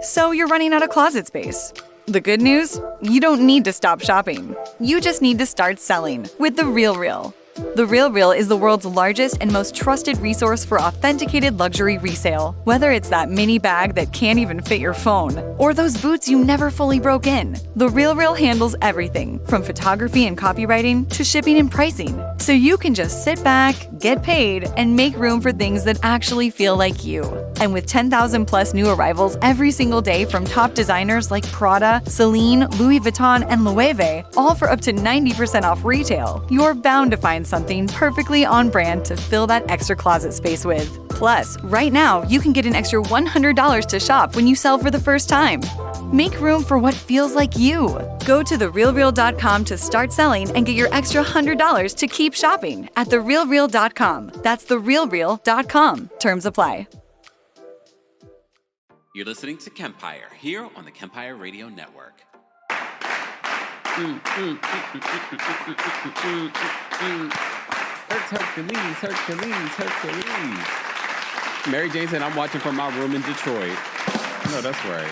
So you're running out of closet space. The good news? You don't need to stop shopping. You just need to start selling with The RealReal. The RealReal is the world's largest and most trusted resource for authenticated luxury resale. Whether it's that mini bag that can't even fit your phone, or those boots you never fully broke in, The RealReal handles everything from photography and copywriting to shipping and pricing. So you can just sit back, get paid, and make room for things that actually feel like you. And with 10,000 plus new arrivals every single day from top designers like Prada, Celine, Louis Vuitton, and Loewe, all for up to 90% off retail, you're bound to find something perfectly on brand to fill that extra closet space with. Plus, right now, you can get an extra $100 to shop when you sell for the first time. Make room for what feels like you. Go to therealreal.com to start selling and get your extra $100 to keep shopping at therealreal.com. That's therealreal.com. Terms apply. You're listening to Kempire here on the Kempire Radio Network. Hercules. Mary Jane said, I'm watching from my room in Detroit. No, that's right.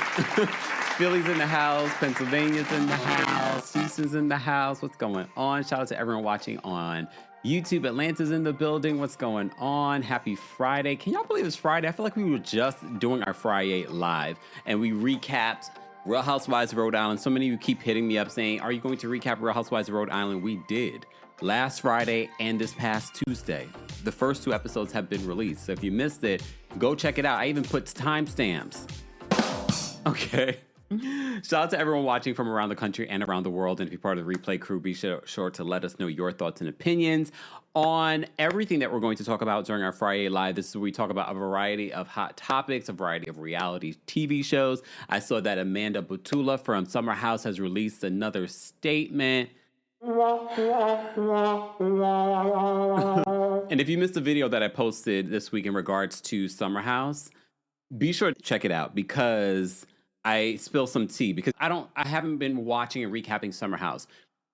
Philly's in the house. Pennsylvania's in the house. Houston's in the house. What's going on? Shout out to everyone watching on YouTube. Atlanta's in the building. What's going on? Happy Friday. Can y'all believe it's Friday? I feel like we were just doing our FRI-YAY live and we recapped Real Housewives of Rhode Island. So many of you keep hitting me up saying, are you going to recap Real Housewives of Rhode Island? We did. Last Friday and this past Tuesday. The first 2 episodes have been released. So if you missed it, go check it out. I even put timestamps. Okay. Shout out to everyone watching from around the country and around the world. And if you're part of the replay crew, be sure to let us know your thoughts and opinions on everything that we're going to talk about during our FRI-YAY Live. This is where we talk about a variety of hot topics, a variety of reality TV shows. I saw that Amanda Butula from Summer House has released another statement. And if you missed the video that I posted this week in regards to Summer House, be sure to check it out because I spill some tea because I haven't been watching and recapping Summer House.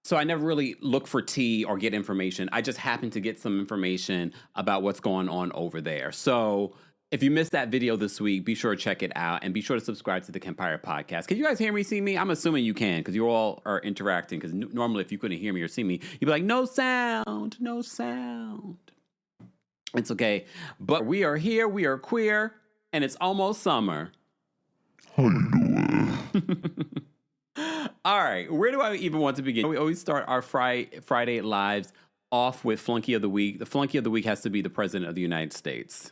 So I never really look for tea or get information. I just happen to get some information about what's going on over there. So if you missed that video this week, be sure to check it out and be sure to subscribe to the Kempire podcast. Can you guys hear me, see me? I'm assuming you can because you all are interacting because normally if you couldn't hear me or see me, you'd be like, no sound, no sound. It's okay. But we are here, we are queer, and it's almost summer. How you doing? All right, where do I even want to begin? We always start our Friday lives off with Flunky of the Week. The Flunky of the Week has to be the President of the United States.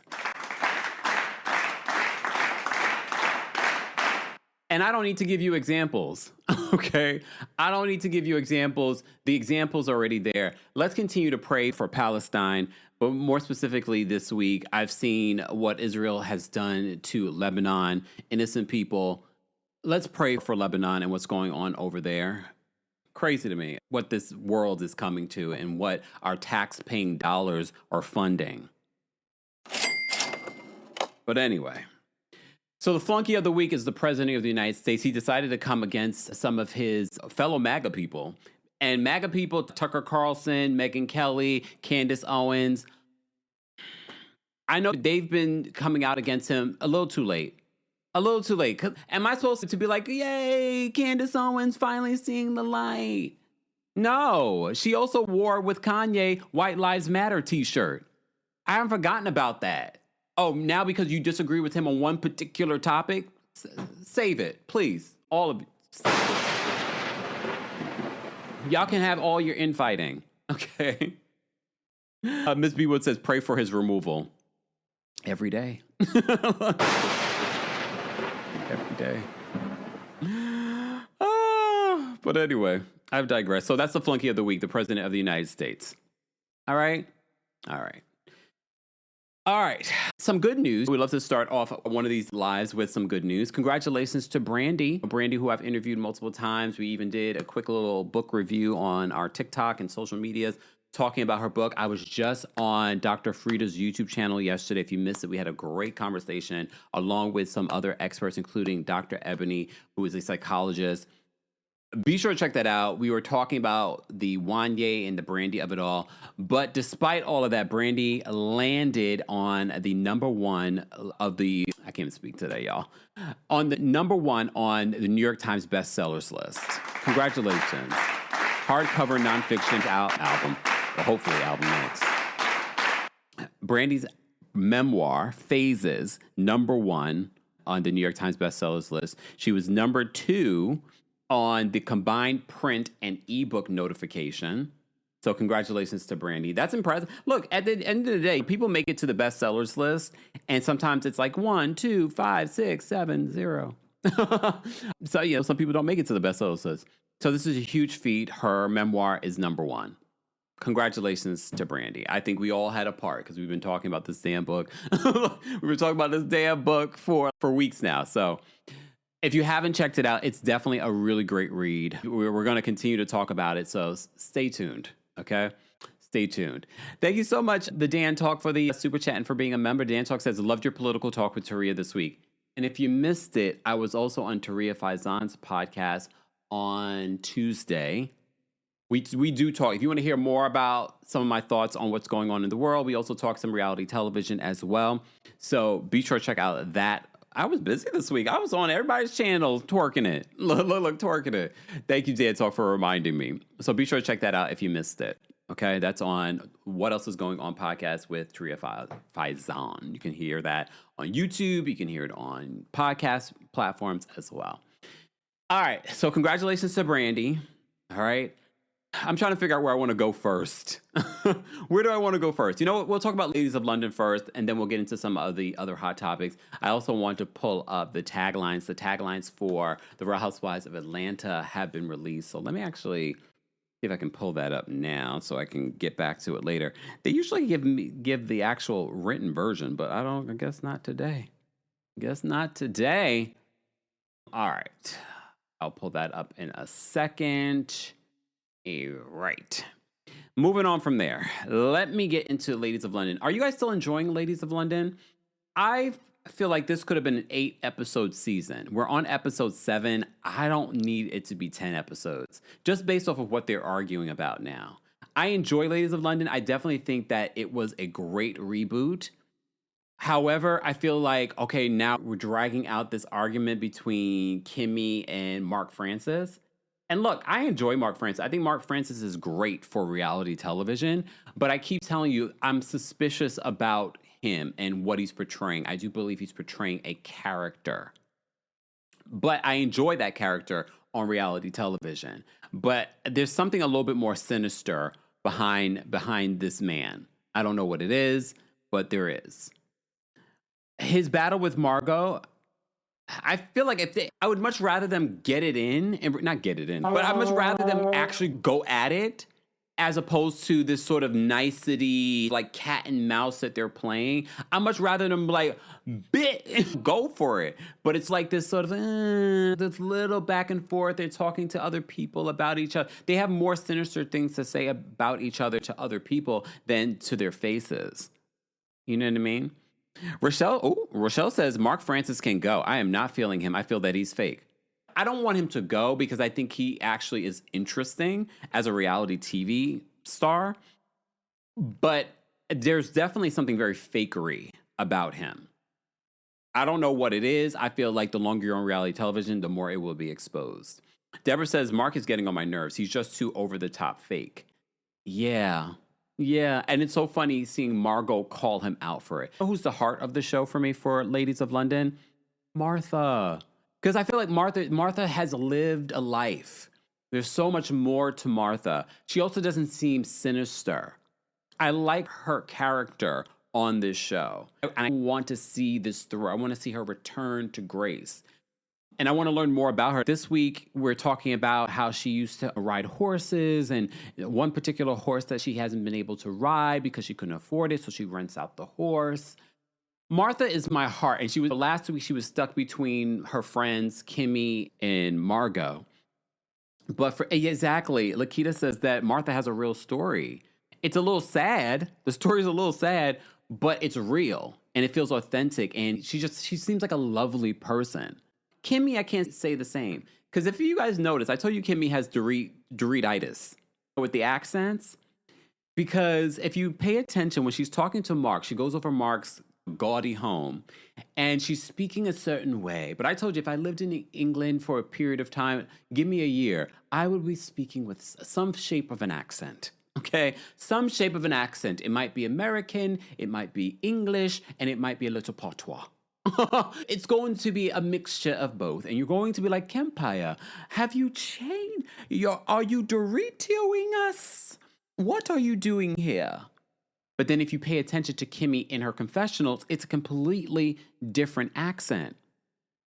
And I don't need to give you examples, okay? I don't need to give you examples. The example's already there. Let's continue to pray for Palestine. But more specifically this week, I've seen what Israel has done to Lebanon, innocent people. Let's pray for Lebanon and what's going on over there. Crazy to me what this world is coming to and what our tax-paying dollars are funding. But anyway. So the flunky of the week is the President of the United States. He decided to come against some of his fellow MAGA people. And MAGA people, Tucker Carlson, Megyn Kelly, Candace Owens, I know they've been coming out against him a little too late. A little too late. Am I supposed to be like, yay, Candace Owens finally seeing the light? No. She also wore with Kanye White Lives Matter t-shirt. I haven't forgotten about that. Oh, now because you disagree with him on one particular topic? Save it, please. All of it. Y'all can have all your infighting, okay? Ms. B. Wood says, pray for his removal. Every day. Every day. But anyway, I've digressed. So that's the flunky of the week, the President of the United States. All right? All right. All right, some good news. We'd love to start off one of these lives with some good news. Congratulations to Brandy, who I've interviewed multiple times. We even did a quick little book review on our TikTok and social medias talking about her book. I was just on Dr. Frida's YouTube channel yesterday. If you missed it, we had a great conversation along with some other experts, including Dr. Ebony, who is a psychologist. Be sure to check that out. We were talking about the FRI-YAY and the brandy of it all. But despite all of that, brandy landed on the number one of the, I can't even speak today, y'all, on the number one on the New York Times bestsellers list. Congratulations. Hardcover nonfiction album, or hopefully album next. Brandy's memoir, Phases, number one on the New York Times bestsellers list. She was number two on the combined print and ebook notification. So congratulations to Brandy. That's impressive. Look, at the end of the day, people make it to the bestsellers list, and sometimes it's like 1, 2, 5, 6, 7, 0. So, some people don't make it to the bestsellers list. So this is a huge feat. Her memoir is number one. Congratulations to Brandy. I think we all had a part because we've been talking about this damn book. We've been talking about this damn book for weeks now. So if you haven't checked it out, it's definitely a really great read. We're going to continue to talk about it. So stay tuned. Okay. Stay tuned. Thank you so much, the Dan Talk, for the super chat and for being a member. Dan Talk says, loved your political talk with Taria this week. And if you missed it, I was also on Taria Faizan's podcast on Tuesday. We do talk. If you want to hear more about some of my thoughts on what's going on in the world, we also talk some reality television as well. So be sure to check out that. I was busy this week. I was on everybody's channel twerking it. Look, twerking it. Thank you, Dan Talk, for reminding me. So be sure to check that out if you missed it. Okay, that's on What Else Is Going On podcast with Taria Faizan. You can hear that on YouTube. You can hear it on podcast platforms as well. All right, so congratulations to Brandy. All right. I'm trying to figure out where I want to go first. Where do I want to go first? You know what? We'll talk about Ladies of London first, and then we'll get into some of the other hot topics. I also want to pull up the taglines. The taglines for the Real Housewives of Atlanta have been released. So let me actually see if I can pull that up now so I can get back to it later. They usually give the actual written version, but I guess not today. Guess not today. All right. I'll pull that up in a second. Right. Moving on from there, let me get into Ladies of London. Are you guys still enjoying Ladies of London? I feel like this could have been an 8-episode season. We're on episode 7. I don't need it to be 10 episodes, just based off of what they're arguing about now. I enjoy Ladies of London. I definitely think that it was a great reboot. However, I feel like, okay, now we're dragging out this argument between Kimmy and Mark Francis. And look, I enjoy Mark Francis. I think Mark Francis is great for reality television, but I keep telling you, I'm suspicious about him and what he's portraying. I do believe he's portraying a character, but I enjoy that character on reality television. But there's something a little bit more sinister behind this man. I don't know what it is, but there is. His battle with Margot, I feel like I would much rather them get it in, and not get it in, but I'd much rather them actually go at it as opposed to this sort of nicety, like cat and mouse that they're playing. I'd much rather them go for it. But it's like this sort of, this little back and forth. They're talking to other people about each other. They have more sinister things to say about each other to other people than to their faces. You know what I mean? Rochelle says, Mark Francis can go. I am not feeling him. I feel that he's fake. I don't want him to go because I think he actually is interesting as a reality TV star. But there's definitely something very fakery about him. I don't know what it is. I feel like the longer you're on reality television, the more it will be exposed. Deborah says, Mark is getting on my nerves. He's just too over-the-top fake. Yeah, and it's so funny seeing Margot call him out for it. Who's the heart of the show for me for Ladies of London? Martha. Because I feel like Martha has lived a life. There's so much more to Martha. She also doesn't seem sinister. I like her character on this show. I want to see this through. I want to see her return to grace. And I want to learn more about her. This week, we're talking about how she used to ride horses and one particular horse that she hasn't been able to ride because she couldn't afford it, so she rents out the horse. Martha is my heart, and last week she was stuck between her friends, Kimmy and Margot. But exactly, Lakita says that Martha has a real story. It's a little sad. The story's a little sad, but it's real, and it feels authentic, and she seems like a lovely person. Kimmy, I can't say the same. Because if you guys notice, I told you Kimmy has Dorititis with the accents. Because if you pay attention, when she's talking to Mark, she goes over Mark's gaudy home and she's speaking a certain way. But I told you, if I lived in England for a period of time, give me a year, I would be speaking with some shape of an accent. Okay, some shape of an accent. It might be American, it might be English, and it might be a little patois. It's going to be a mixture of both. And you're going to be like, Kempire, have you changed? Are you Doritoing us? What are you doing here? But then if you pay attention to Kimmy in her confessionals, it's a completely different accent.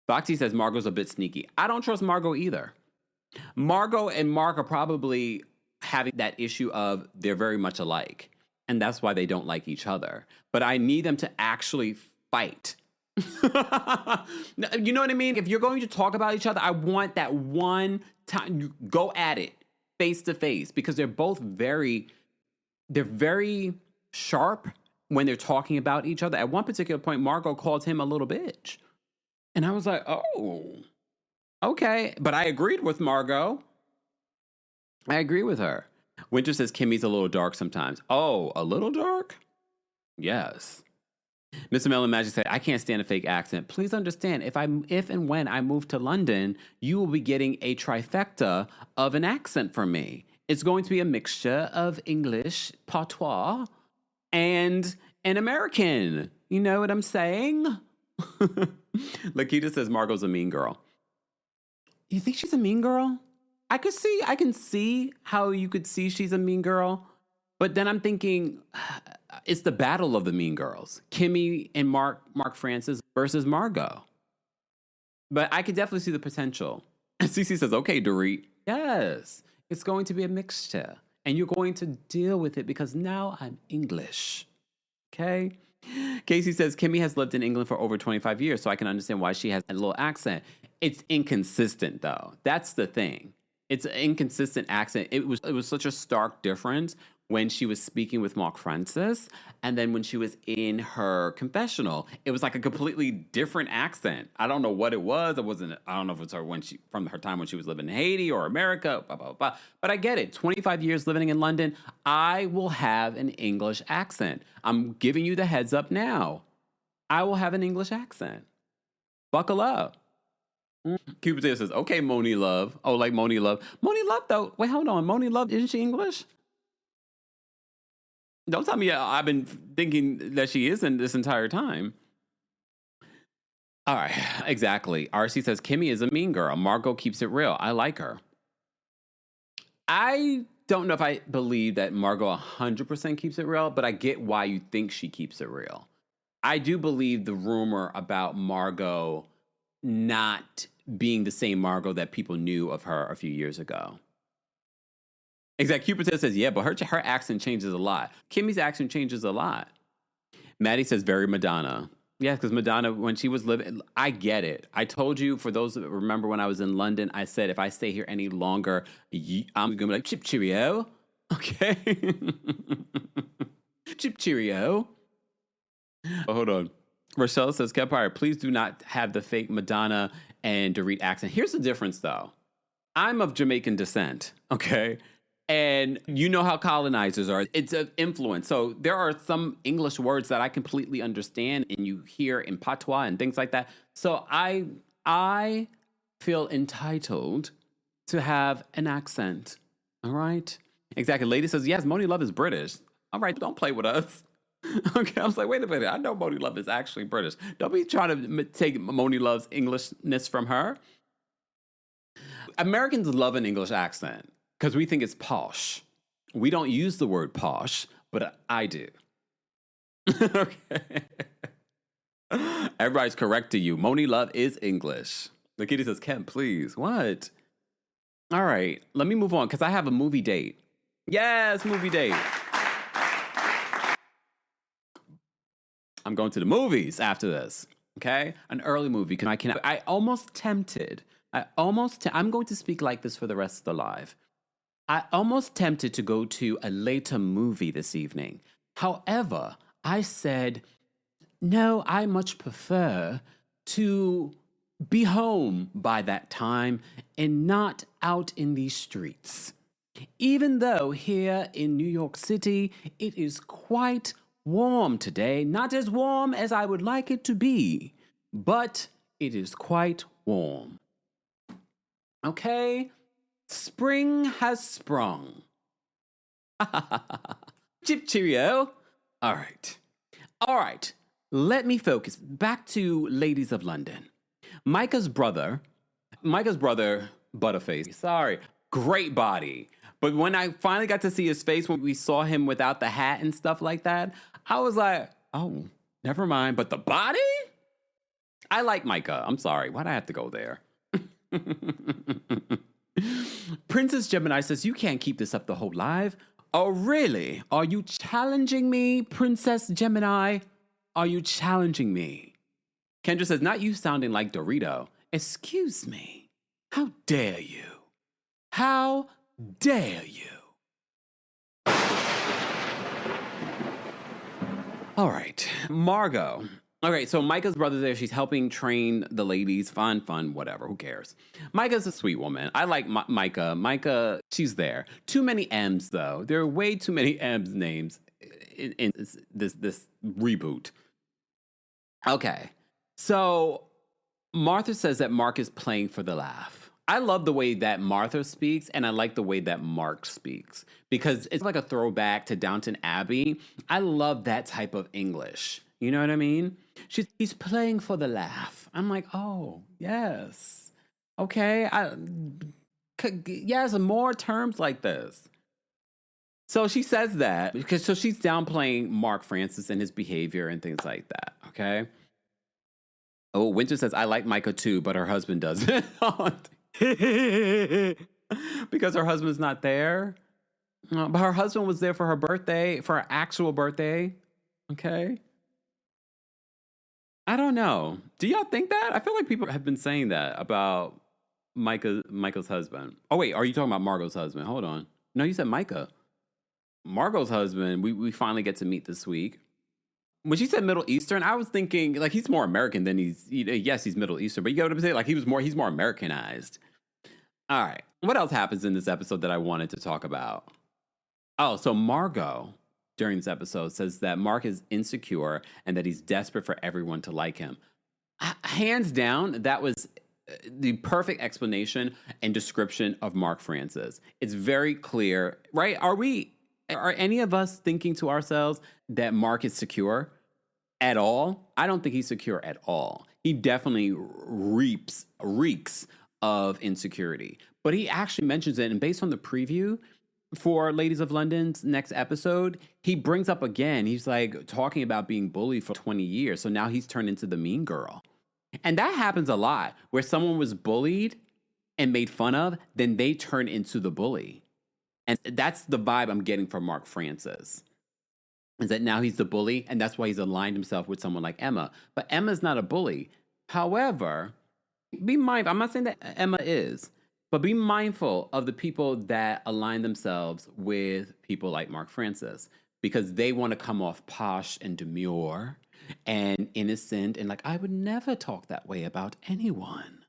Foxy says Margot's a bit sneaky. I don't trust Margot either. Margot and Mark are probably having that issue of they're very much alike. And that's why they don't like each other. But I need them to actually fight. You know what I mean? If you're going to talk about each other, I want that one time you go at it face to face, because they're very sharp when they're talking about each other. At one particular point, Margot called him a little bitch. And I was like, oh, okay. But I agreed with Margot. I agree with her. Winter says Kimmy's a little dark sometimes. Oh, a little dark? Yes. Mr. Melon Magic said, I can't stand a fake accent. Please understand, if and when I move to London, you will be getting a trifecta of an accent from me. It's going to be a mixture of English, patois, and an American. You know what I'm saying? Lakita says Margot's a mean girl. You think she's a mean girl? I can see how you could see she's a mean girl. But then I'm thinking, it's the battle of the mean girls. Kimmy and Mark Francis versus Margot. But I could definitely see the potential. And Cece says, okay, Dorit. Yes, it's going to be a mixture. And you're going to deal with it because now I'm English. Okay? Casey says, Kimmy has lived in England for over 25 years, so I can understand why she has a little accent. It's inconsistent, though. That's the thing. It's an inconsistent accent. It was such a stark difference when she was speaking with Mark Francis, and then when she was in her confessional, it was like a completely different accent. I don't know what it was. I don't know if it's her from her time when she was living in Haiti or America, blah, blah, blah. But I get it. 25 years living in London, I will have an English accent. I'm giving you the heads up now. I will have an English accent. Buckle up. Cupid says, okay, Moni Love. Oh, like Moni Love. Moni Love, though. Wait, hold on. Moni Love, isn't she English? Don't tell me I've been thinking that she isn't this entire time. All right, exactly. RC says, Kimmy is a mean girl. Margot keeps it real. I like her. I don't know if I believe that Margot 100% keeps it real, but I get why you think she keeps it real. I do believe the rumor about Margot not being the same Margot that people knew of her a few years ago. Exactly. Cupid says, yeah, but her accent changes a lot. Kimmy's accent changes a lot. Maddie says, very Madonna. Yeah, because Madonna, when she was living, I get it. I told you, for those that remember when I was in London, I said, if I stay here any longer, I'm going to be like, chip cheerio. Okay. Chip cheerio. Oh, hold on. Rochelle says, Kempire, please do not have the fake Madonna and Dorit accent. Here's the difference, though. I'm of Jamaican descent, okay? And you know how colonizers are. It's an influence. So there are some English words that I completely understand and you hear in patois and things like that. So I feel entitled to have an accent. All right? Exactly. Lady says, yes, Moni Love is British. All right, don't play with us. Okay, I was like, wait a minute. I know Moni Love is actually British. Don't be trying to take Moni Love's Englishness from her. Americans love an English accent because we think it's posh. We don't use the word posh, but I do. Okay. Everybody's correct to you. Moni Love is English. The kitty says, Ken, please. What? All right, let me move on because I have a movie date. Yes, movie date. I'm going to the movies after this, okay? An early movie. I almost tempted. I'm going to speak like this for the rest of the live. I almost tempted to go to a later movie this evening. However, I said, no, I much prefer to be home by that time and not out in these streets. Even though here in New York City, it is quite warm today, not as warm as I would like it to be, but it is quite warm. Okay? Spring has sprung. Chip cheerio. All right. Let me focus. Back to Ladies of London. Micah's brother, Butterface, sorry, great body. But when I finally got to see his face, when we saw him without the hat and stuff like that, I was like, oh, never mind. But the body? I like Micah. I'm sorry. Why'd I have to go there? Princess Gemini says, you can't keep this up the whole live. Oh, really? Are you challenging me, Princess Gemini? Are you challenging me? Kendra says, not you sounding like Dorito. Excuse me. How dare you? How dare you? All right, Margot. Okay, so Micah's brother's there. She's helping train the ladies. Fun, whatever. Who cares? Micah's a sweet woman. I like Micah. Micah, she's there. Too many M's, though. There are way too many M's names in this reboot. Okay, so Martha says that Mark is playing for the laugh. I love the way that Martha speaks, and I like the way that Mark speaks, because it's like a throwback to Downton Abbey. I love that type of English. You know what I mean? He's playing for the laugh. I'm like, oh, yes. Okay. Yes, more terms like this. So she says that because she's downplaying Mark Francis and his behavior and things like that. Okay. Oh, Winter says, I like Micah too, but her husband doesn't. Because her husband's not there. But her husband was there for her birthday, for her actual birthday. Okay. I don't know. Do y'all think that? I feel like people have been saying that about Michael's husband. Oh, wait. Are you talking about Margot's husband? Hold on. No, you said Micah. Margot's husband, we finally get to meet this week. When she said Middle Eastern, I was thinking, like, he's more American than yes, he's Middle Eastern, but you get what I'm saying? Like, he's more Americanized. All right. What else happens in this episode that I wanted to talk about? Oh, so Margot, during this episode, says that Mark is insecure and that he's desperate for everyone to like him. Hands down, that was the perfect explanation and description of Mark Francis. It's very clear, right? Are any of us thinking to ourselves that Mark is secure at all? I don't think he's secure at all. He definitely reeks of insecurity. But he actually mentions it, and based on the preview for Ladies of London's next episode, he brings up again, he's like talking about being bullied for 20 years. So now he's turned into the mean girl. And that happens a lot, where someone was bullied and made fun of, then they turn into the bully. And that's the vibe I'm getting from Mark Francis, is that now he's the bully, and that's why he's aligned himself with someone like Emma. But Emma's not a bully. However, be mindful. I'm not saying that Emma is, but be mindful of the people that align themselves with people like Mark Francis, because they want to come off posh and demure and innocent and like, I would never talk that way about anyone.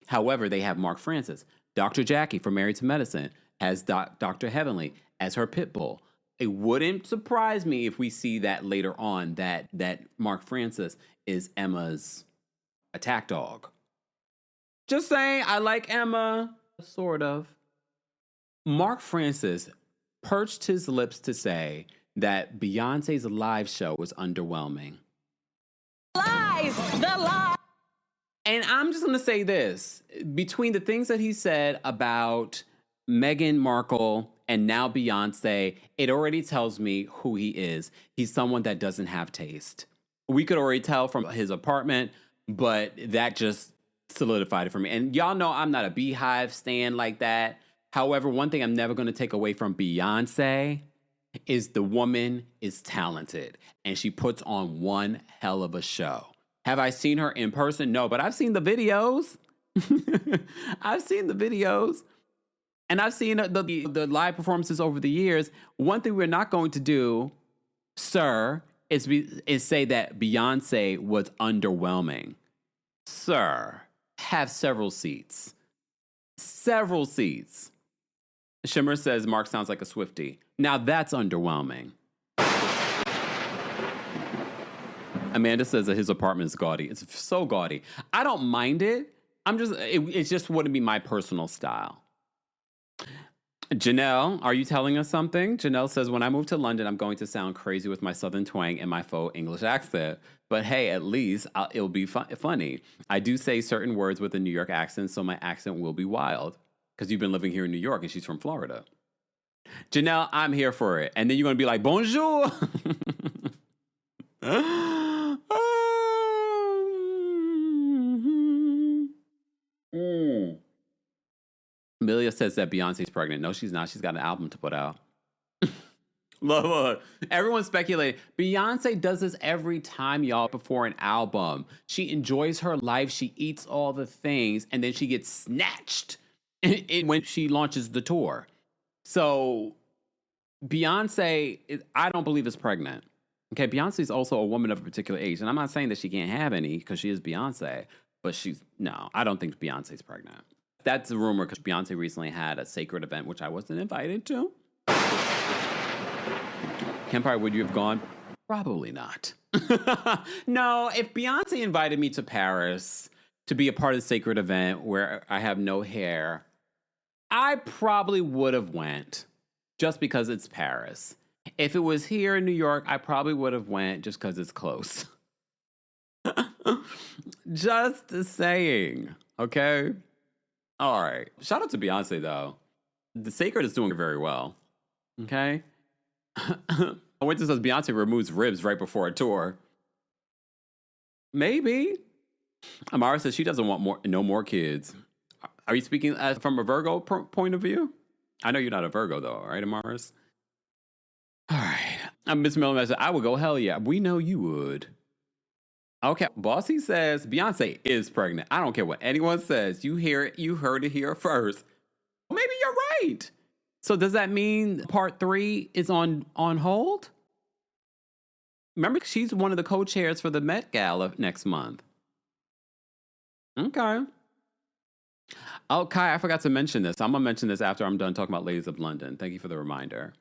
However, they have Mark Francis. Dr. Jackie from Married to Medicine has Dr. Heavenly as her pit bull. It wouldn't surprise me if we see that later on, that Mark Francis is Emma's attack dog. Just saying, I like Emma, sort of. Mark Francis perched his lips to say that Beyonce's live show was underwhelming. Lies! The lie! And I'm just going to say this. Between the things that he said about Meghan Markle and now Beyonce, it already tells me who he is. He's someone that doesn't have taste. We could already tell from his apartment, but that just solidified it for me. And y'all know I'm not a Beehive stan like that. However, one thing I'm never going to take away from Beyonce is the woman is talented, and she puts on one hell of a show. Have I seen her in person? No, but I've seen the videos. I've seen the videos. And I've seen the live performances over the years. One thing we're not going to do, sir, is say that Beyonce was underwhelming. Sir, have several seats. Several seats. Shimmer says Mark sounds like a Swiftie. Now that's underwhelming. Amanda says that his apartment is gaudy. It's so gaudy. I don't mind it. It just wouldn't be my personal style. Janelle, are you telling us something? Janelle says, when I move to London, I'm going to sound crazy with my southern twang and my faux English accent. But hey, at least it'll be funny. I do say certain words with a New York accent, so my accent will be wild. Because you've been living here in New York and she's from Florida. Janelle, I'm here for it. And then you're going to be like, bonjour. Amelia says that Beyonce's pregnant. No, she's not. She's got an album to put out. Look. Everyone's speculating. Beyonce does this every time, y'all, before an album. She enjoys her life. She eats all the things. And then she gets snatched when she launches the tour. So Beyonce, I don't believe is pregnant. Okay, Beyonce is also a woman of a particular age. And I'm not saying that she can't have any because she is Beyonce. But no, I don't think Beyonce's pregnant. That's a rumor because Beyonce recently had a sacred event, which I wasn't invited to. Kempire, would you have gone? Probably not. No, if Beyonce invited me to Paris to be a part of the sacred event where I have no hair, I probably would have went just because it's Paris. If it was here in New York, I probably would have went just because it's close. Just saying, okay? All right. Shout out to Beyonce, though. The Sacred is doing very well. Okay? Winter says Beyonce removes ribs right before a tour. Maybe. Amara says she doesn't want no more kids. Are you speaking from a Virgo point of view? I know you're not a Virgo, though, right, Amaris? All right. Miss Miller said, I would go, hell yeah. We know you would. Okay, Bossy says Beyonce is pregnant. I don't care what anyone says. You hear it. You heard it here first. Maybe you're right. So does that mean part 3 is on hold? Remember, she's one of the co-chairs for the Met Gala next month. Okay. Oh, Kai, I forgot to mention this. I'm going to mention this after I'm done talking about Ladies of London. Thank you for the reminder.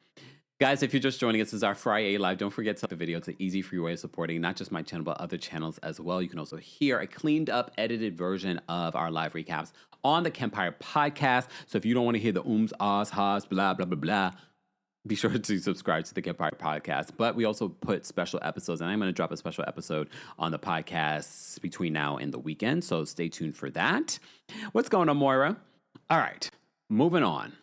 Guys, if you're just joining us, this is our FRI-YAY Live. Don't forget to like the video. It's an easy, free way of supporting not just my channel, but other channels as well. You can also hear a cleaned up, edited version of our live recaps on the Kempire podcast. So if you don't want to hear the ums, ahs, has, blah, blah, blah, blah, be sure to subscribe to the Kempire podcast. But we also put special episodes, and I'm going to drop a special episode on the podcast between now and the weekend. So stay tuned for that. What's going on, Moira? All right, moving on.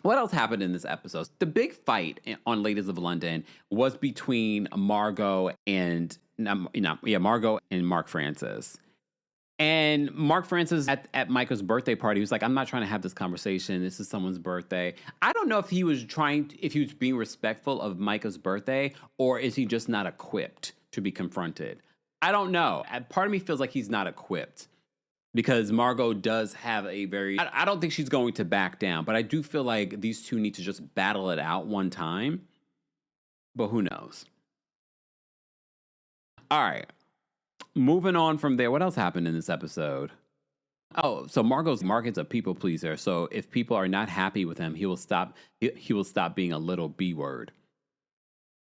What else happened in this episode? The big fight on Ladies of London was between Margot and Mark Francis. And Mark Francis at Micah's birthday party, he was like, I'm not trying to have this conversation. This is someone's birthday. I don't know if he was being respectful of Micah's birthday, or is he just not equipped to be confronted? I don't know. Part of me feels like he's not equipped. Because Margot does have I don't think she's going to back down, but I do feel like these two need to just battle it out one time. But who knows? All right. Moving on from there. What else happened in this episode? Oh, so Mark's a people pleaser. So if people are not happy with him, he will stop being a little B word.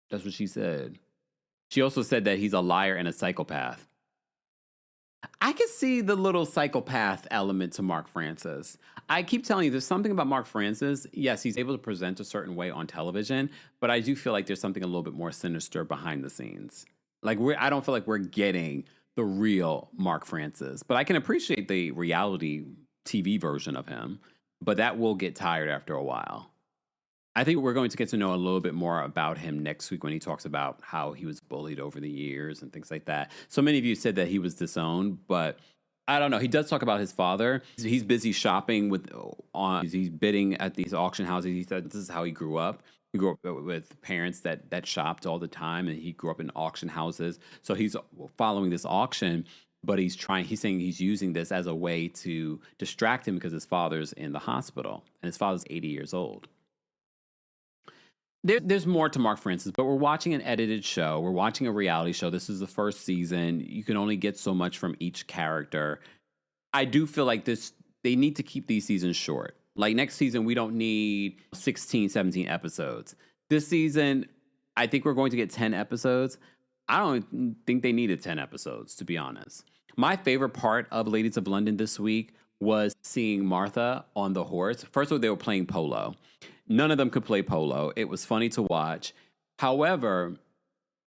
That's what she said. She also said that he's a liar and a psychopath. I can see the little psychopath element to Mark Francis. I keep telling you, there's something about Mark Francis. Yes, he's able to present a certain way on television, but I do feel like there's something a little bit more sinister behind the scenes. Like I don't feel like we're getting the real Mark Francis, but I can appreciate the reality TV version of him, but that will get tired after a while. I think we're going to get to know a little bit more about him next week when he talks about how he was bullied over the years and things like that. So many of you said that he was disowned, but I don't know. He does talk about his father. He's busy shopping he's bidding at these auction houses. He said this is how he grew up. He grew up with parents that shopped all the time, and he grew up in auction houses. So he's following this auction, but he's saying he's using this as a way to distract him because his father's in the hospital, and his father's 80 years old. There's more to Mark Francis, but we're watching an edited show. We're watching a reality show. This is the first season. You can only get so much from each character. I do feel like they need to keep these seasons short. Like next season, we don't need 16, 17 episodes. This season, I think we're going to get 10 episodes. I don't think they needed 10 episodes, to be honest. My favorite part of Ladies of London this week was seeing Martha on the horse. First of all, they were playing polo. None of them could play polo. It was funny to watch. However,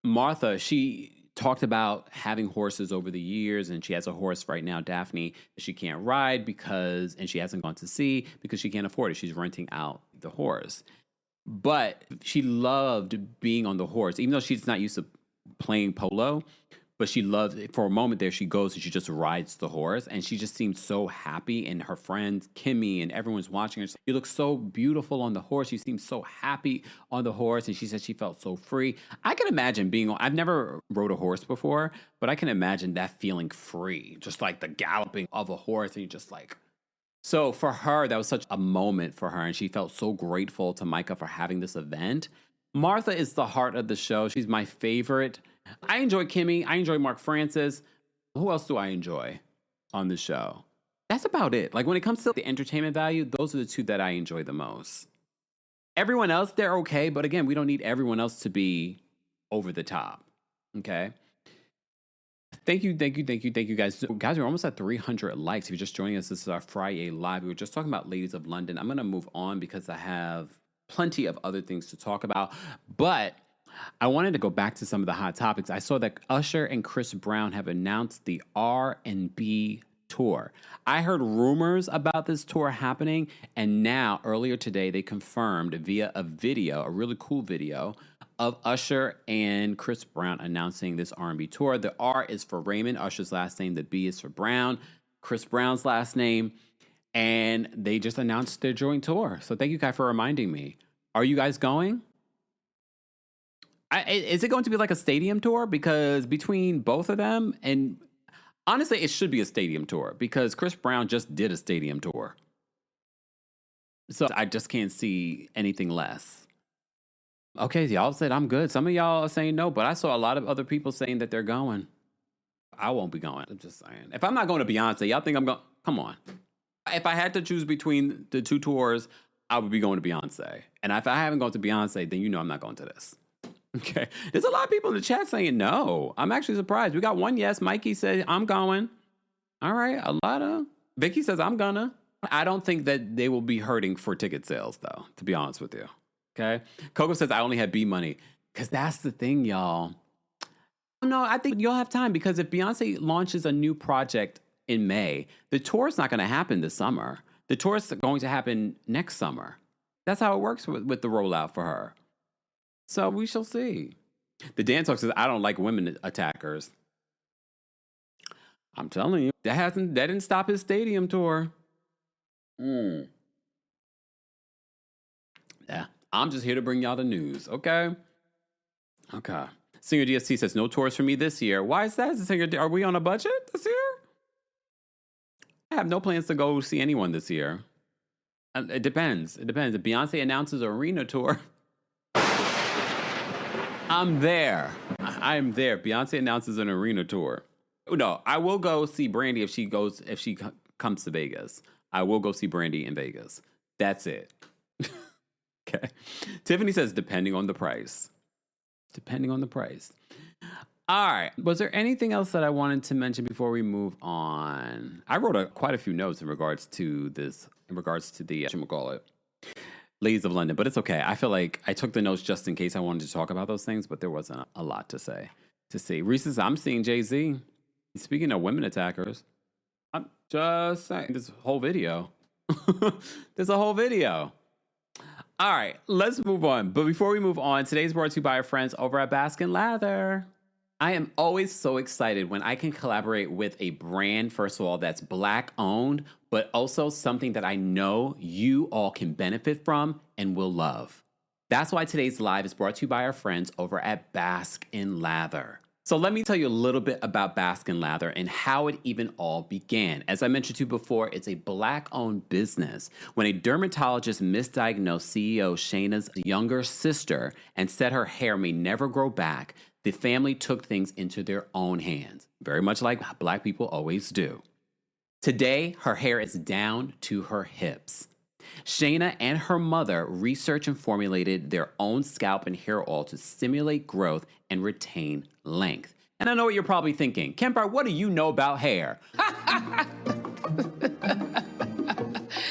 Martha, she talked about having horses over the years, and she has a horse right now, Daphne, that she can't ride and she hasn't gone to see because she can't afford it. She's renting out the horse. But she loved being on the horse, even though she's not used to playing polo. But she loved it. For a moment there, she goes and she just rides the horse, and she just seemed so happy. And her friend Kimmy and everyone's watching her. You look so beautiful on the horse. You seem so happy on the horse. And she said she felt so free. I can imagine I've never rode a horse before, but I can imagine that feeling free, just like the galloping of a horse. And you're just like, so for her, that was such a moment for her. And she felt so grateful to Micah for having this event. Martha is the heart of the show. She's my favorite. I enjoy Kimmy. I enjoy Mark Francis. Who else do I enjoy on the show? That's about it. Like when it comes to the entertainment value, those are the two that I enjoy the most. Everyone else, they're okay. But again, we don't need everyone else to be over the top. Okay. Thank you, guys. Guys, we're almost at 300 likes. If you're just joining us, this is our FRI-YAY Live. We were just talking about Ladies of London. I'm going to move on because I have plenty of other things to talk about. But I wanted to go back to some of the hot topics. I saw that Usher and Chris Brown have announced the R&B tour. I heard rumors about this tour happening, and now, earlier today, they confirmed via a video, a really cool video, of Usher and Chris Brown announcing this R&B tour. The R is for Raymond, Usher's last name. The B is for Brown, Chris Brown's last name. And they just announced their joint tour. So thank you, Kai, for reminding me. Are you guys going? Is it going to be like a stadium tour? Because between both of them, and honestly, it should be a stadium tour because Chris Brown just did a stadium tour. So I just can't see anything less. Okay, y'all said I'm good. Some of y'all are saying no, but I saw a lot of other people saying that they're going. I won't be going. I'm just saying. If I'm not going to Beyonce, y'all think I'm going? Come on. If I had to choose between the two tours, I would be going to Beyonce. And if I haven't gone to Beyonce, then you know I'm not going to this. Okay. There's a lot of people in the chat saying no. I'm actually surprised. We got one yes. Mikey said, I'm going. All right. A lot of. Vicky says, I'm gonna. I don't think that they will be hurting for ticket sales, though, to be honest with you. Okay. Coco says, I only had B money. Because that's the thing, y'all. No, I think you'll have time because if Beyonce launches a new project in May, the tour's not going to happen this summer. The tour's going to happen next summer. That's how it works with the rollout for her. So we shall see. The Dan Talk says, I don't like women attackers. I'm telling you, that didn't stop his stadium tour. Yeah, I'm just here to bring y'all the news, okay? Okay. Singer DST says, no tours for me this year. Why is that? Are we on a budget this year? I have no plans to go see anyone this year. It depends. If Beyonce announces an arena tour, I'm there. I am there. Beyonce announces an arena tour. No, I will go see Brandy if she comes to Vegas. I will go see Brandy in Vegas. That's it. Okay. Tiffany says, depending on the price. Depending on the price. All right. Was there anything else that I wanted to mention before we move on? I wrote quite a few notes in regards to the Ladies of London, but it's okay. I feel like I took the notes just in case I wanted to talk about those things, but there wasn't a lot to see. Reese says, I'm seeing Jay-Z. Speaking of women attackers, I'm just saying, this whole video. There's a whole video. All right, let's move on. But before we move on, today's brought to you by our friends over at Baskin Lather. I am always so excited when I can collaborate with a brand, first of all, that's Black owned, but also something that I know you all can benefit from and will love. That's why today's live is brought to you by our friends over at Baskin Lather. So let me tell you a little bit about Baskin Lather and how it even all began. As I mentioned to you before, it's a Black-owned business. When a dermatologist misdiagnosed CEO Shayna's younger sister and said her hair may never grow back, the family took things into their own hands, very much like Black people always do. Today, her hair is down to her hips. Shayna and her mother researched and formulated their own scalp and hair oil to stimulate growth and retain length. And I know what you're probably thinking. Kempire, what do you know about hair?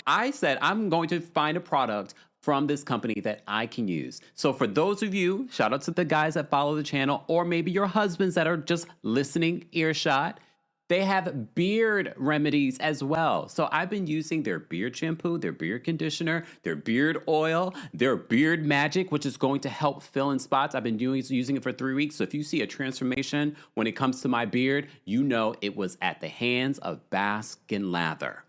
I said I'm going to find a product from this company that I can use. So for those of you, shout out to the guys that follow the channel, or maybe your husbands that are just listening earshot, they have beard remedies as well. So I've been using their beard shampoo, their beard conditioner, their beard oil, their beard magic, which is going to help fill in spots. I've been using it for 3 weeks. So if you see a transformation when it comes to my beard, you know it was at the hands of Baskin Lather.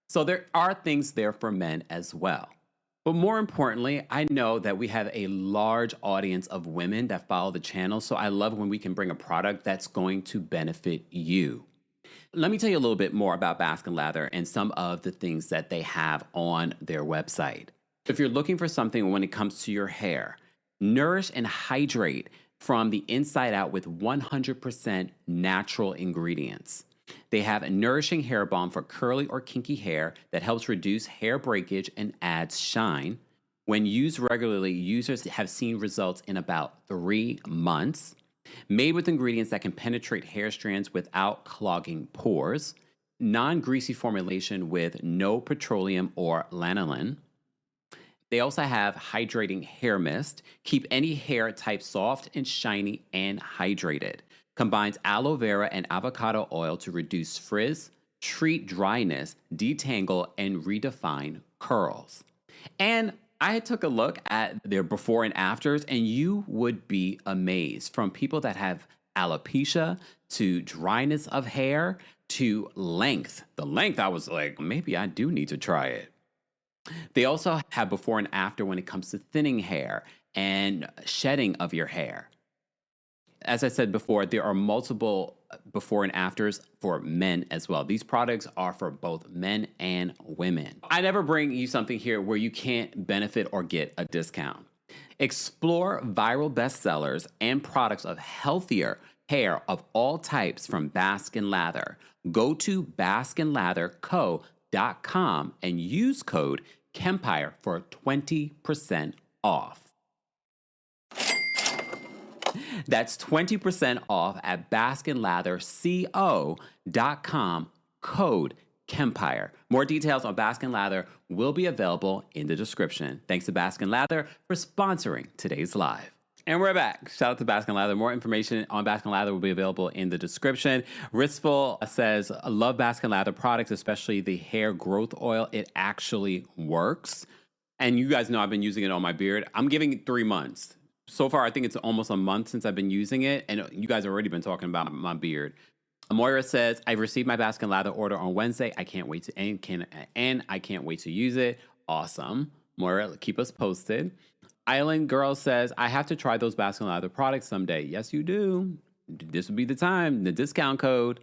So there are things there for men as well. But more importantly, I know that we have a large audience of women that follow the channel. So I love when we can bring a product that's going to benefit you. Let me tell you a little bit more about Baskin Lather and some of the things that they have on their website. If you're looking for something when it comes to your hair, nourish and hydrate from the inside out with 100% natural ingredients. They have a nourishing hair balm for curly or kinky hair that helps reduce hair breakage and adds shine. When used regularly, users have seen results in about 3 months. Made with ingredients that can penetrate hair strands without clogging pores. Non-greasy formulation with no petroleum or lanolin. They also have hydrating hair mist. Keep any hair type soft and shiny and hydrated. Combines aloe vera and avocado oil to reduce frizz, treat dryness, detangle, and redefine curls. And I took a look at their before and afters, and you would be amazed. From people that have alopecia to dryness of hair to length. The length, I was like, maybe I do need to try it. They also have before and after when it comes to thinning hair and shedding of your hair. As I said before, there are multiple before and afters for men as well. These products are for both men and women. I never bring you something here where you can't benefit or get a discount. Explore viral bestsellers and products of healthier hair of all types from Baskin Lather. Go to baskinlatherco.com and use code KEMPIRE for 20% off. That's 20% off at baskinlatherco.com, code KEMPIRE. More details on Baskin Lather will be available in the description. Thanks to Baskin Lather for sponsoring today's live. And we're back. Shout out to Baskin Lather. More information on Baskin Lather will be available in the description. Ristful says, I love Baskin Lather products, especially the hair growth oil. It actually works. And you guys know I've been using it on my beard. I'm giving it 3 months. So far, I think it's almost a month since I've been using it, and you guys have already been talking about my beard. Moira says, I received my Baskin Lather order on Wednesday. I can't wait to I can't wait to use it. Awesome. Moira, keep us posted. Island Girl says, I have to try those Baskin Lather products someday. Yes, you do. This would be the time. The discount code.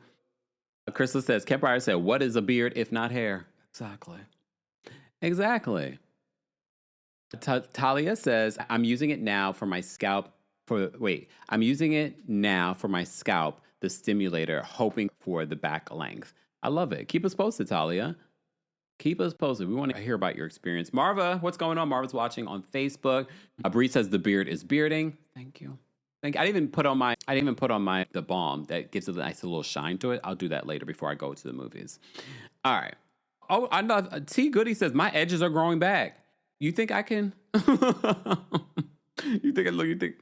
Crystal says, Kempire said, what is a beard if not hair? Exactly. Talia says, I'm using it now for my scalp. I'm using it now for my scalp, the stimulator, hoping for the back length. I love it. Keep us posted, Talia. Keep us posted. We want to hear about your experience. Marva, what's going on? Marva's watching on Facebook. Bree says the beard is bearding. Thank you. I didn't even put on the balm that gives it a nice little shine to it. I'll do that later before I go to the movies. All right. Oh, I know. T Goody says my edges are growing back. You think I can? You think if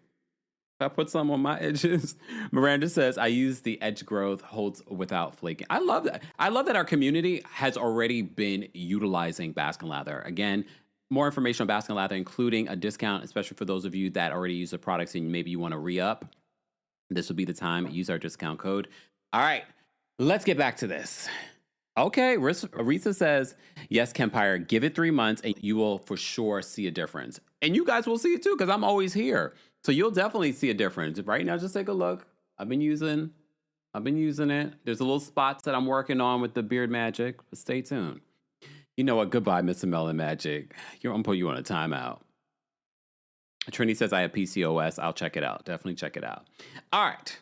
I put some on my edges? Miranda says, I use the edge growth holds without flaking. I love that. I love that our community has already been utilizing Baskin Lather. Again, more information on Baskin Lather, including a discount, especially for those of you that already use the products and maybe you want to re-up. This will be the time. Use our discount code. All right, let's get back to this. Okay, Risa says, yes, Kempire, give it 3 months and you will for sure see a difference. And you guys will see it too, because I'm always here. So you'll definitely see a difference. Right now, just take a look. I've been using it. There's a little spots that I'm working on with the beard magic, but stay tuned. You know what? Goodbye, Mr. Melon Magic. I'm going to put you on a timeout. Trini says, I have PCOS. I'll check it out. Definitely check it out. All right.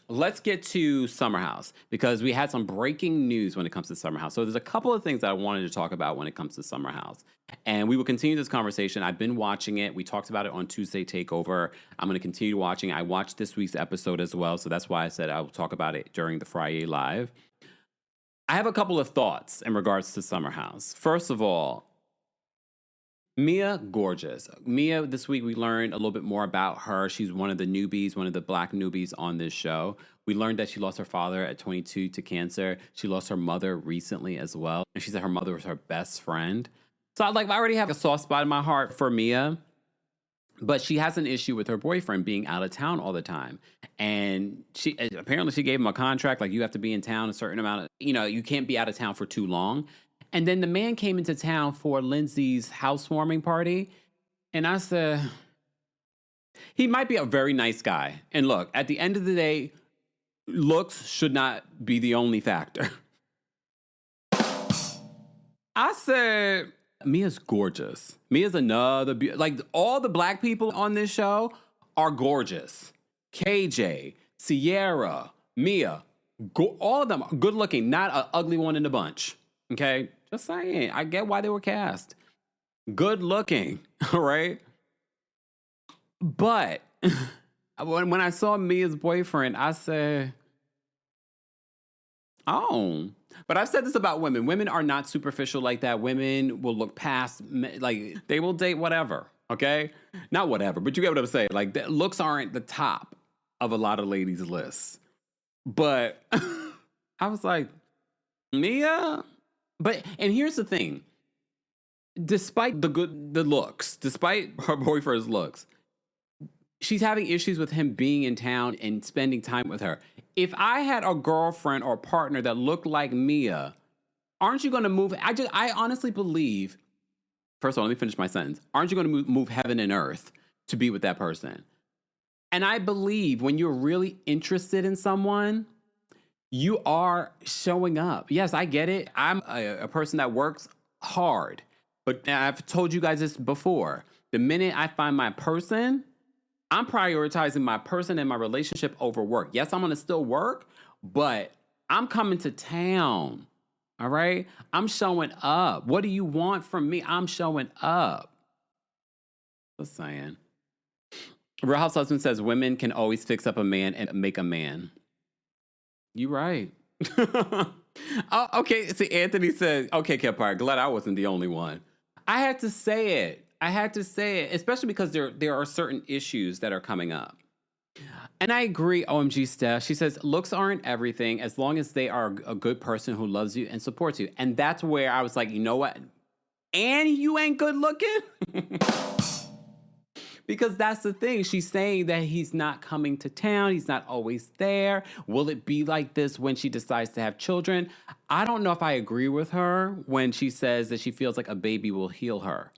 let's get to Summer House because we had some breaking news when it comes to Summer House. So there's a couple of things that I wanted to talk about when it comes to Summer House. And we will continue this conversation. I've been watching it. We talked about it on Tuesday Takeover. I'm going to continue watching. I watched this week's episode as well. So that's why I said I will talk about it during the FRI-YAY Live. I have a couple of thoughts in regards to Summer House. First of all, Mia, gorgeous. Mia, this week we learned a little bit more about her. She's one of the newbies, one of the black newbies on this show. We learned that she lost her father at 22 to cancer. She lost her mother recently as well. And she said her mother was her best friend. So I already have a soft spot in my heart for Mia. But she has an issue with her boyfriend being out of town all the time. And she gave him a contract, like you have to be in town a certain amount of, you can't be out of town for too long. And then the man came into town for Lindsay's housewarming party. And I said, he might be a very nice guy. And look, at the end of the day, looks should not be the only factor. I said, Mia's gorgeous. Mia's another, all the black people on this show are gorgeous. KJ, Sierra, Mia, all of them are good looking, not an ugly one in the bunch. Okay? Just saying. I get why they were cast. Good looking, all right? But when I saw Mia's boyfriend, I said, oh. But I've said this about women. Women are not superficial like that. Women will look past, they will date whatever, okay? Not whatever, but you get what I'm saying. Looks aren't the top of a lot of ladies' lists. But I was like, Mia? And here's the thing. Despite the looks, despite her boyfriend's looks, she's having issues with him being in town and spending time with her. If I had a girlfriend or partner that looked like Mia, aren't you going to move? I honestly believe, first of all, let me finish my sentence. Aren't you going to move heaven and earth to be with that person? And I believe when you're really interested in someone, you are showing up. Yes, I get it. I'm a person that works hard. But I've told you guys this before. The minute I find my person, I'm prioritizing my person and my relationship over work. Yes, I'm going to still work, but I'm coming to town. All right? I'm showing up. What do you want from me? I'm showing up. Just saying. Real House Husband says women can always fix up a man and make a man. You right. Okay, see, Anthony said, okay, Kempire, glad I wasn't the only one. I had to say it. Especially because there are certain issues that are coming up. And I agree, OMG Steph. She says, looks aren't everything as long as they are a good person who loves you and supports you. And that's where I was like, you know what? And you ain't good looking? Because that's the thing. She's saying that he's not coming to town. He's not always there. Will it be like this when she decides to have children? I don't know if I agree with her when she says that she feels like a baby will heal her.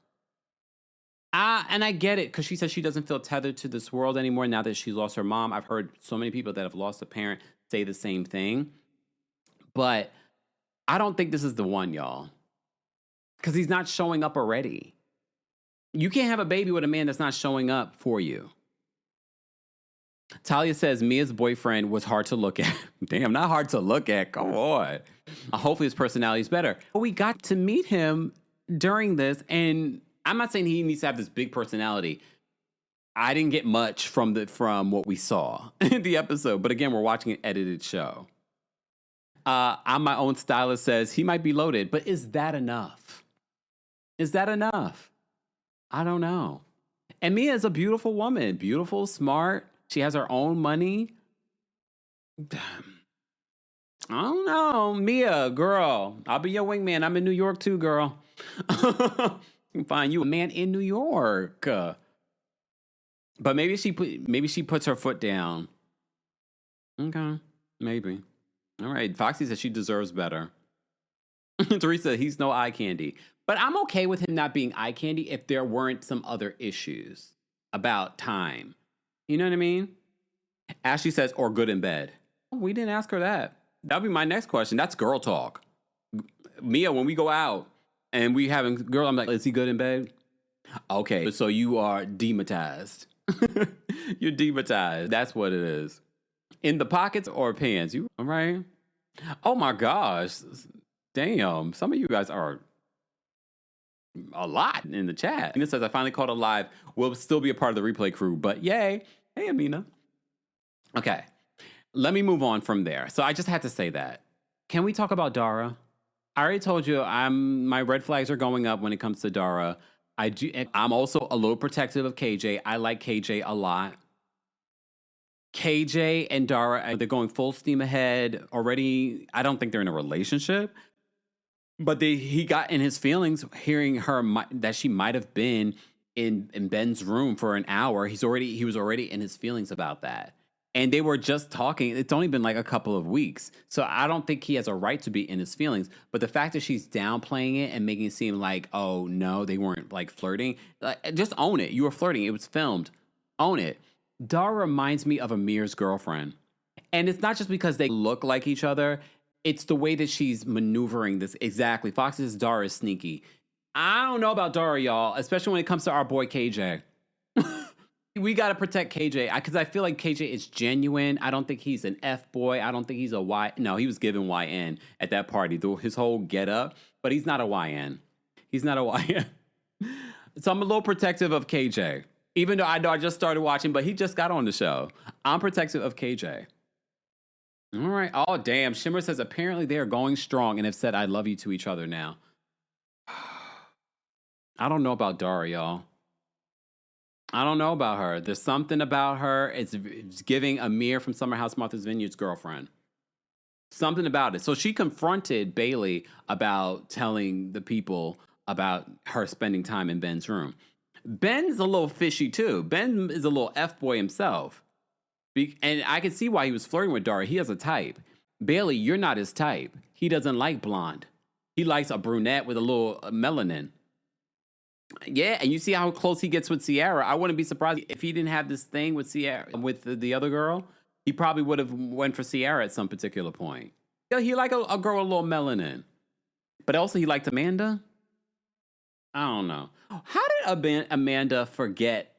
And I get it because she says she doesn't feel tethered to this world anymore now that she lost her mom. I've heard so many people that have lost a parent say the same thing. But I don't think this is the one, y'all. Because he's not showing up already. You can't have a baby with a man that's not showing up for you. Talia says Mia's boyfriend was hard to look at. Damn, not hard to look at. Come on. Hopefully his personality is better. But we got to meet him during this, and I'm not saying he needs to have this big personality. I didn't get much from what we saw in the episode. But again, we're watching an edited show. I'm my own stylist says he might be loaded, but is that enough? Is that enough? I don't know. And Mia is a beautiful woman. Beautiful, smart. She has her own money. I don't know. Mia, girl. I'll be your wingman. I'm in New York too, girl. You can find you a man in New York. But maybe she puts her foot down. Okay. Maybe. All right. Foxy says she deserves better. Teresa, he's no eye candy. But I'm okay with him not being eye candy if there weren't some other issues about time. You know what I mean? Ashley says, or good in bed. We didn't ask her that. That'll be my next question. That's girl talk. Mia, when we go out and we having girl, I'm like, is he good in bed? Okay, so you are demonetized. You're demonetized. That's what it is. In the pockets or pants? You all right? Oh my gosh. Damn. Some of you guys are a lot in the chat. And it says, I finally called it live. Will still be a part of the replay crew, but yay. Hey, Amina. Okay. Let me move on from there. So I just had to say that. Can we talk about Dara? I already told you my red flags are going up when it comes to Dara. I'm also a little protective of KJ. I like KJ a lot. KJ and Dara, they're going full steam ahead already. I don't think they're in a relationship, but he got in his feelings hearing her that she might have been in Ben's room for an hour. He was already in his feelings about that. And they were just talking. It's only been like a couple of weeks. So I don't think he has a right to be in his feelings. But the fact that she's downplaying it and making it seem like, oh, no, they weren't like flirting. Just own it. You were flirting. It was filmed. Own it. Dara reminds me of Amir's girlfriend. And it's not just because they look like each other. It's the way that she's maneuvering this. Exactly. Fox says Dara is sneaky. I don't know about Dara, y'all, especially when it comes to our boy KJ. We got to protect KJ because I feel like KJ is genuine. I don't think he's an F boy. I don't think he's a Y. No, he was given YN at that party, his whole get up, but he's not a YN. He's not a YN. So I'm a little protective of KJ, even though I know I just started watching, but he just got on the show. I'm protective of KJ. All right. Oh, damn. Shimmer says apparently they are going strong and have said I love you to each other now. I don't know about Dara, y'all. I don't know about her. There's something about her. It's giving Amir from Summer House Martha's Vineyard's girlfriend. Something about it. So she confronted Bailey about telling the people about her spending time in Ben's room. Ben's a little fishy too. Ben is a little F-boy himself. And I can see why he was flirting with Dara. He has a type. Bailey, you're not his type. He doesn't like blonde. He likes a brunette with a little melanin. Yeah, and you see how close he gets with Sierra. I wouldn't be surprised if he didn't have this thing with Sierra, with the other girl. He probably would have went for Sierra at some particular point. Yeah, he liked a girl with a little melanin. But also he liked Amanda? I don't know. How did Amanda forget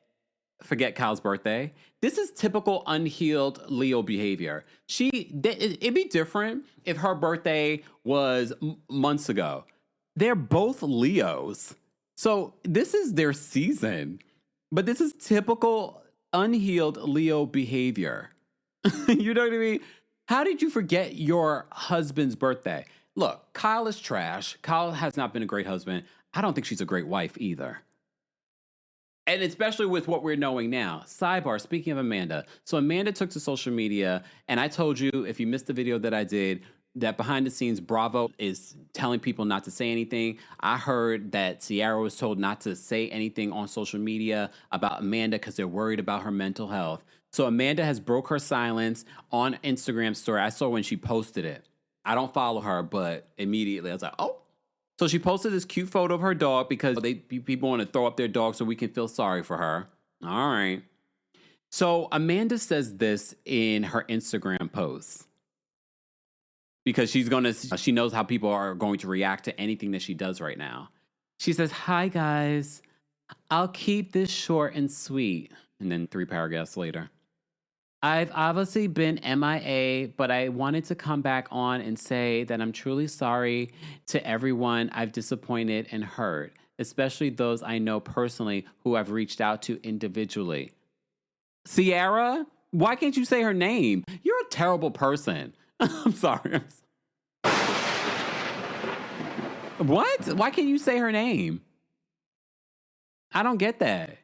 Kyle's birthday? This is typical unhealed Leo behavior. It'd be different if her birthday was months ago. They're both Leos. So this is their season, but this is typical unhealed Leo behavior. You know what I mean? How did you forget your husband's birthday? Look, Kyle is trash. Kyle has not been a great husband. I don't think she's a great wife either. And especially with what we're knowing now. Sidebar, speaking of Amanda. So Amanda took to social media, and I told you, if you missed the video that I did, that behind the scenes, Bravo is telling people not to say anything. I heard that Sierra was told not to say anything on social media about Amanda because they're worried about her mental health. So Amanda has broke her silence on Instagram story. I saw when she posted it. I don't follow her, but immediately I was like, oh. So she posted this cute photo of her dog because people want to throw up their dog so we can feel sorry for her. All right. So Amanda says this in her Instagram post. Because she knows how people are going to react to anything that she does right now. She says, hi, guys. I'll keep this short and sweet. And then 3 paragraphs later. I've obviously been MIA, but I wanted to come back on and say that I'm truly sorry to everyone I've disappointed and hurt, especially those I know personally who I've reached out to individually. Sierra, why can't you say her name? You're a terrible person. I'm sorry. What? Why can't you say her name? I don't get that.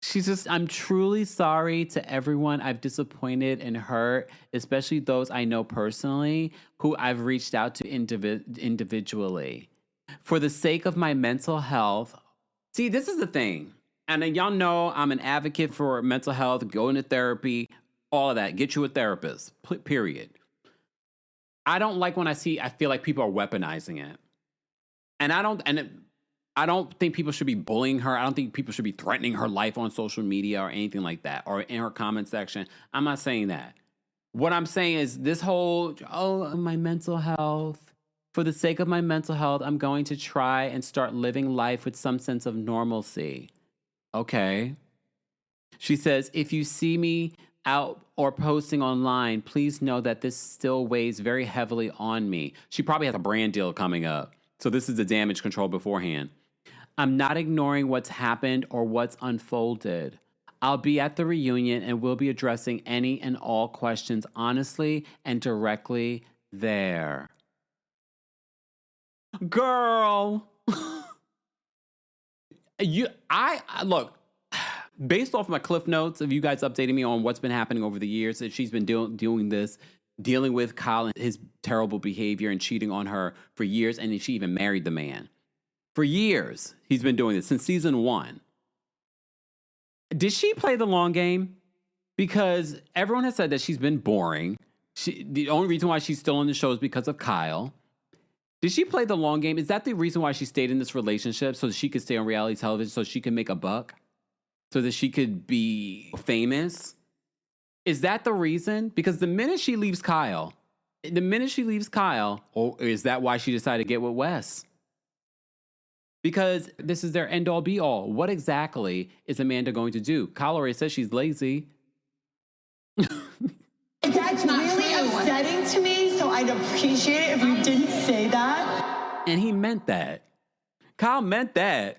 She's just, I'm truly sorry to everyone I've disappointed and hurt, especially those I know personally who I've reached out to individually. For the sake of my mental health. See, this is the thing. And then y'all know I'm an advocate for mental health, going to therapy, all of that. Get you a therapist, period. I don't like when I feel like people are weaponizing it. And I don't think people should be bullying her. I don't think people should be threatening her life on social media or anything like that, or in her comment section. I'm not saying that. What I'm saying is this whole, my mental health. For the sake of my mental health, I'm going to try and start living life with some sense of normalcy. Okay. She says, if you see me out or posting online, please know that this still weighs very heavily on me. She probably has a brand deal coming up. So this is the damage control beforehand. I'm not ignoring what's happened or what's unfolded. I'll be at the reunion and we'll be addressing any and all questions honestly and directly there. Girl. Look, based off my cliff notes of you guys updating me on what's been happening over the years, that she's been dealing with Kyle and his terrible behavior and cheating on her for years, and then she even married the man. For years, he's been doing this since season 1. Did she play the long game? Because everyone has said that she's been boring. The only reason why she's still on the show is because of Kyle. Did she play the long game? Is that the reason why she stayed in this relationship, so that she could stay on reality television, so she could make a buck? So that she could be famous? Is that the reason? Because the minute she leaves Kyle, or is that why she decided to get with Wes? Because this is their end-all, be-all. What exactly is Amanda going to do? Kyle already says she's lazy. That's really upsetting to me, so I'd appreciate it if you didn't say that. And he meant that. Kyle meant that.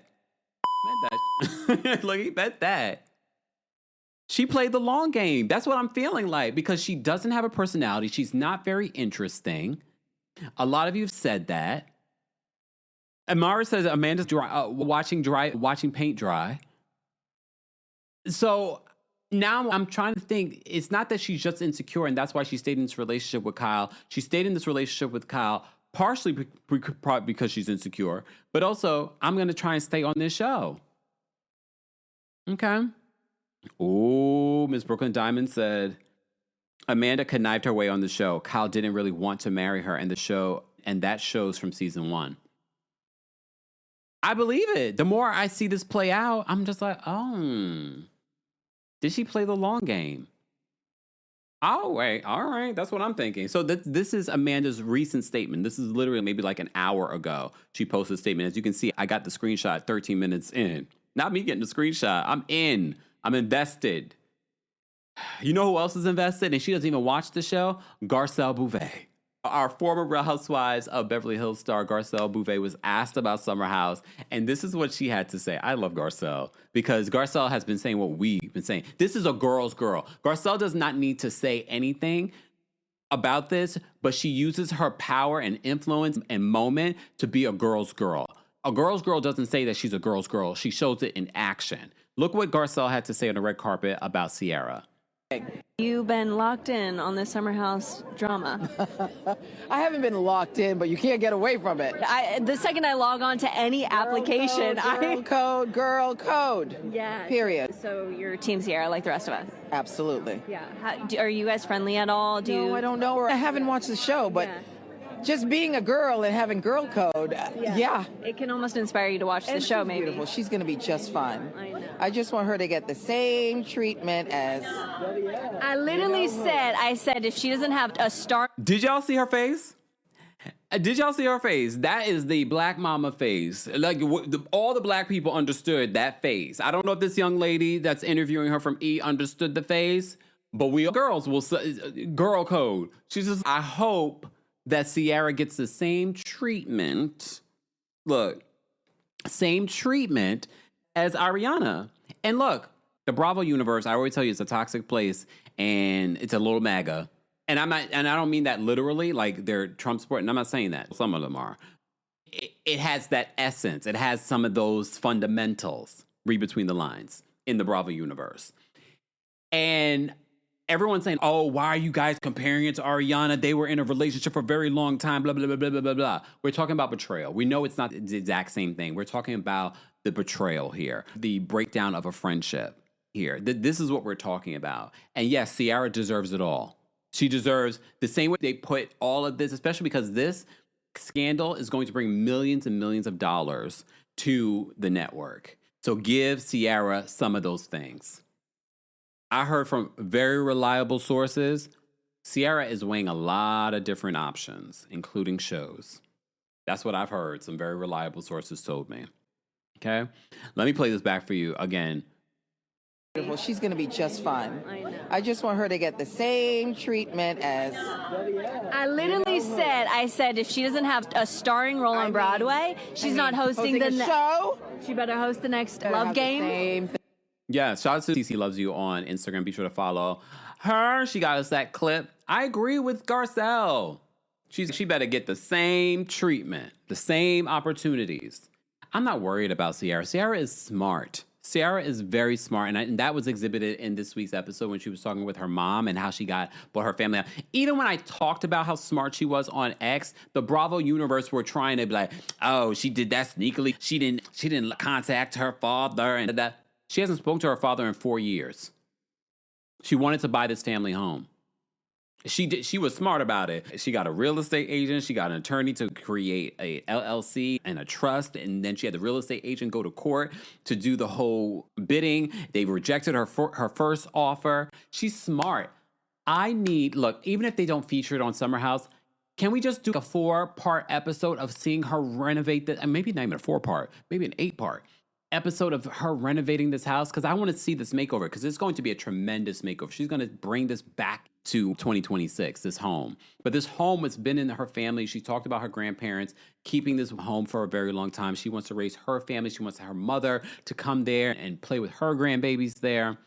Like, he meant that. She played the long game. That's what I'm feeling like, because she doesn't have a personality. She's not very interesting. A lot of you have said that. Amara says Amanda's watching paint dry. So now I'm trying to think. It's not that she's just insecure, and that's why she stayed in this relationship with Kyle. She stayed in this relationship with Kyle partially because she's insecure, but also I'm going to try and stay on this show. Okay. Oh, Miss Brooklyn Diamond said Amanda connived her way on the show. Kyle didn't really want to marry her, and that shows from season 1. I believe it. The more I see this play out, I'm just like, oh, did she play the long game? Oh, wait. All right. That's what I'm thinking. So this is Amanda's recent statement. This is literally maybe like an hour ago. She posted a statement. As you can see, I got the screenshot 13 minutes in. Not me getting the screenshot. I'm in. I'm invested. You know who else is invested? And she doesn't even watch the show? Garcelle Bouvet. Our former Real Housewives of Beverly Hills star Garcelle Bouvet was asked about Summer House, and this is what she had to say. I love Garcelle, because Garcelle has been saying what we've been saying. This is a girl's girl. Garcelle does not need to say anything about this, but she uses her power and influence and moment to be a girl's girl. A girl's girl doesn't say that she's a girl's girl. She shows it in action. Look what Garcelle had to say on the red carpet about Ciara. You've been locked in on this Summer House drama. I haven't been locked in, but you can't get away from it. The second I log on to any application, Girl code. Yeah. Period. So you're Team Ciara like the rest of us? Absolutely. Yeah. Are you guys friendly at all? No, I don't know her. I haven't watched the show, but just being a girl and having girl code, yeah. It can almost inspire you to watch the show, maybe. Beautiful. She's going to be just fine. I know. I just want her to get the same treatment as... I literally said if she doesn't have a star... Did y'all see her face? Did y'all see her face? That is the black mama face. Like, all the black people understood that face. I don't know if this young lady that's interviewing her from E! understood the face, but we girls will say, girl code. She's just, I hope that Ciara gets the same treatment. Look, same treatment as Ariana. And look, the Bravo universe, I always tell you, it's a toxic place, and it's a little MAGA. And I don't mean that literally, like they're Trump support, and I'm not saying that. Some of them are. It has that essence. It has some of those fundamentals, read between the lines, in the Bravo universe. And everyone's saying, oh, why are you guys comparing it to Ariana? They were in a relationship for a very long time, blah, blah, blah, blah, blah, blah, blah. We're talking about betrayal. We know it's not the exact same thing. We're talking about the betrayal here, the breakdown of a friendship here. This is what we're talking about. And yes, Ciara deserves it all. She deserves the same way they put all of this, especially because this scandal is going to bring millions and millions of dollars to the network. So give Ciara some of those things. I heard from very reliable sources, Ciara is weighing a lot of different options, including shows. That's what I've heard. Some very reliable sources told me. Okay? Let me play this back for you again. beautiful. She's going to be just fine. I know. I just want her to get the same treatment as. I literally said, if she doesn't have a starring role on Broadway, she's not hosting a show. She better host the next Better Love have the Game. same thing. Yeah, shout out to CC Loves You on Instagram. Be sure to follow her. She got us that clip. I agree with Garcelle. She better get the same treatment, the same opportunities. I'm not worried about Ciara. Ciara is smart. Ciara is very smart, and that was exhibited in this week's episode when she was talking with her mom and how she brought her family out. Even when I talked about how smart she was on X, the Bravo universe were trying to be like, oh, she did that sneakily. She didn't contact her father and that. She hasn't spoken to her father in 4 years. She wanted to buy this family home. She was smart about it. She got a real estate agent. She got an attorney to create a LLC and a trust. And then she had the real estate agent go to court to do the whole bidding. They rejected her first offer. She's smart. Look, even if they don't feature it on Summer House, can we just do a 4-part episode of seeing her renovate this? And maybe not even a 4-part, maybe an 8-part episode of her renovating this house, because I want to see this makeover, because it's going to be a tremendous makeover. She's going to bring this back to 2026, this home. But this home has been in her family. She talked about her grandparents keeping this home for a very long time. She wants to raise her family. She wants her mother to come there and play with her grandbabies there.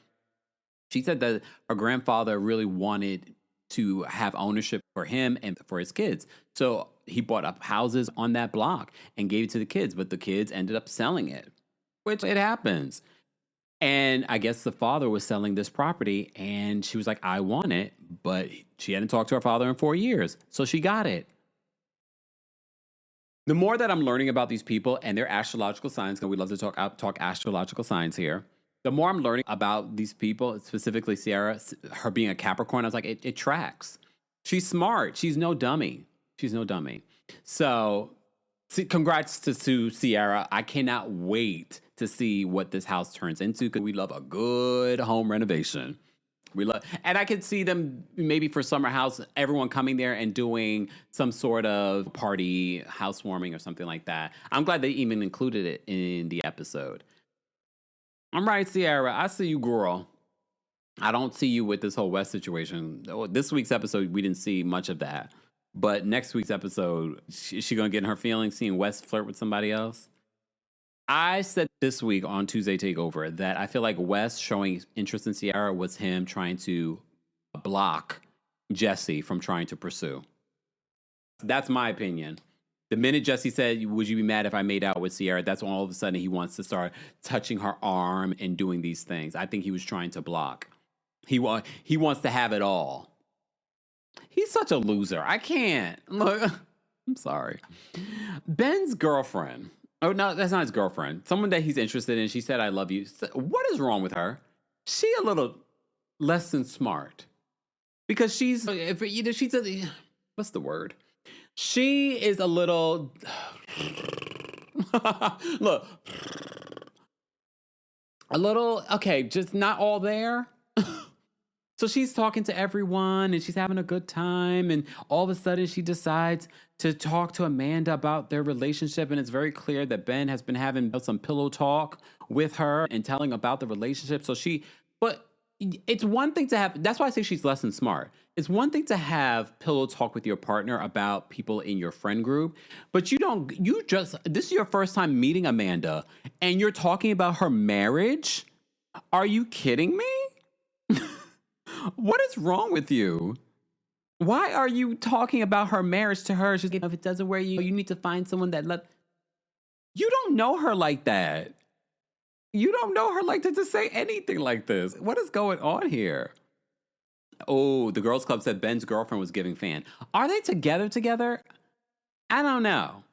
She said that her grandfather really wanted to have ownership for him and for his kids. So he bought up houses on that block and gave it to the kids, but the kids ended up selling it, which it happens. And I guess the father was selling this property and she was like, I want it, but she hadn't talked to her father in 4 years. So she got it. The more that I'm learning about these people and their astrological signs, because we love to talk astrological signs here. The more I'm learning about these people, specifically Ciara, her being a Capricorn, I was like, it tracks. She's smart. She's no dummy. So congrats to Ciara. I cannot wait to see what this house turns into, because we love a good home renovation. And I could see them maybe for Summer House, everyone coming there and doing some sort of party, housewarming or something like that. I'm glad they even included it in the episode. I'm right, Ciara. I see you, girl. I don't see you with this whole West situation. This week's episode, we didn't see much of that. But next week's episode, is she going to get in her feelings seeing West flirt with somebody else? I said this week on Tuesday Takeover that I feel like West showing interest in Ciara was him trying to block Jesse from trying to pursue. That's my opinion. The minute Jesse said, would you be mad if I made out with Ciara? That's when all of a sudden he wants to start touching her arm and doing these things. I think he was trying to block. He wants to have it all. He's such a loser. I can't. Look, I'm sorry. Ben's girlfriend. Oh, no, that's not his girlfriend. Someone that he's interested in. She said, I love you. What is wrong with her? She a little less than smart. Because what's the word? She is a little, look, a little, okay, just not all there. So she's talking to everyone and she's having a good time. And all of a sudden she decides to talk to Amanda about their relationship. And it's very clear that Ben has been having some pillow talk with her and telling about the relationship. But it's one thing to have, that's why I say she's less than smart. It's one thing to have pillow talk with your partner about people in your friend group, but this is your first time meeting Amanda and you're talking about her marriage? Are you kidding me? What is wrong with you? Why are you talking about her marriage to her? She's like, if it doesn't work, you need to find someone that You don't know her like that. You don't know her like that to say anything like this. What is going on here? Oh, the girls club said Ben's girlfriend was giving fan. Are they together? I don't know.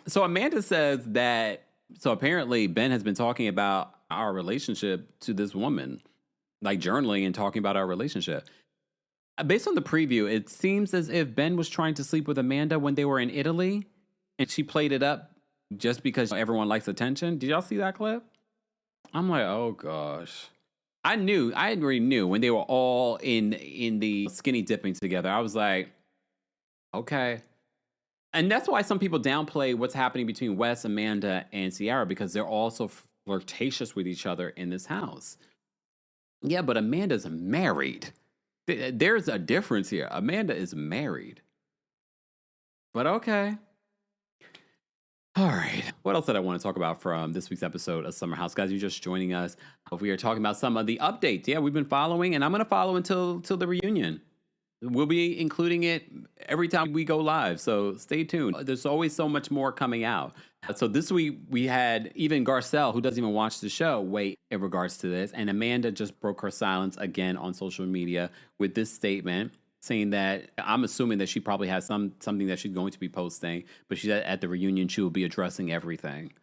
So Amanda says that, so apparently Ben has been talking about our relationship to this woman, like journaling and talking about our relationship. Based on the preview, it seems as if Ben was trying to sleep with Amanda when they were in Italy and she played it up just because everyone likes attention. Did y'all see that clip? I'm like, oh gosh. I already knew when they were all in the skinny dipping together. I was like, okay. And that's why some people downplay what's happening between Wes, Amanda, and Ciara, because they're all so flirtatious with each other in this house. Yeah, but Amanda's married. There's a difference here. Amanda is married. But okay. All right. What else did I want to talk about from this week's episode of Summer House? Guys, you're just joining us. We are talking about some of the updates. Yeah, we've been following, and I'm going to follow until the reunion. We'll be including it every time we go live, so stay tuned. There's always so much more coming out. So this week, we had even Garcelle, who doesn't even watch the show, weigh in regards to this. And Amanda just broke her silence again on social media with this statement, saying that I'm assuming that she probably has something that she's going to be posting, but she said at the reunion she will be addressing everything.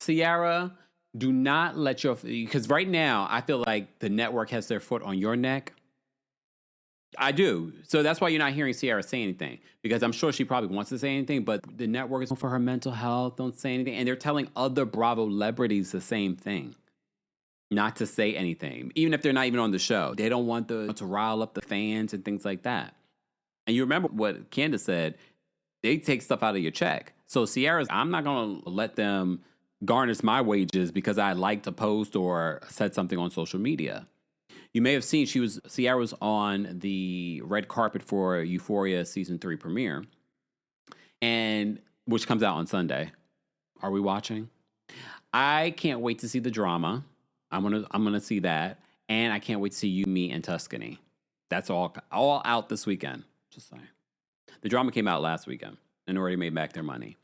Ciara, do not let because right now I feel like the network has their foot on your neck. I do. So that's why you're not hearing Ciara say anything, because I'm sure she probably wants to say anything, but the network is for her mental health. Don't say anything. And they're telling other Bravo celebrities the same thing. Not to say anything, even if they're not even on the show. They don't want to rile up the fans and things like that. And you remember what Candace said, they take stuff out of your check. So Ciara's, I'm not going to let them garnish my wages because I liked a post or said something on social media. You may have seen Ciara was on the red carpet for Euphoria season 3 premiere, and which comes out on Sunday. Are we watching? I can't wait to see the drama. I'm gonna see that, and I can't wait to see You, Me, and Tuscany. That's all out this weekend. Just saying. The drama came out last weekend and already made back their money.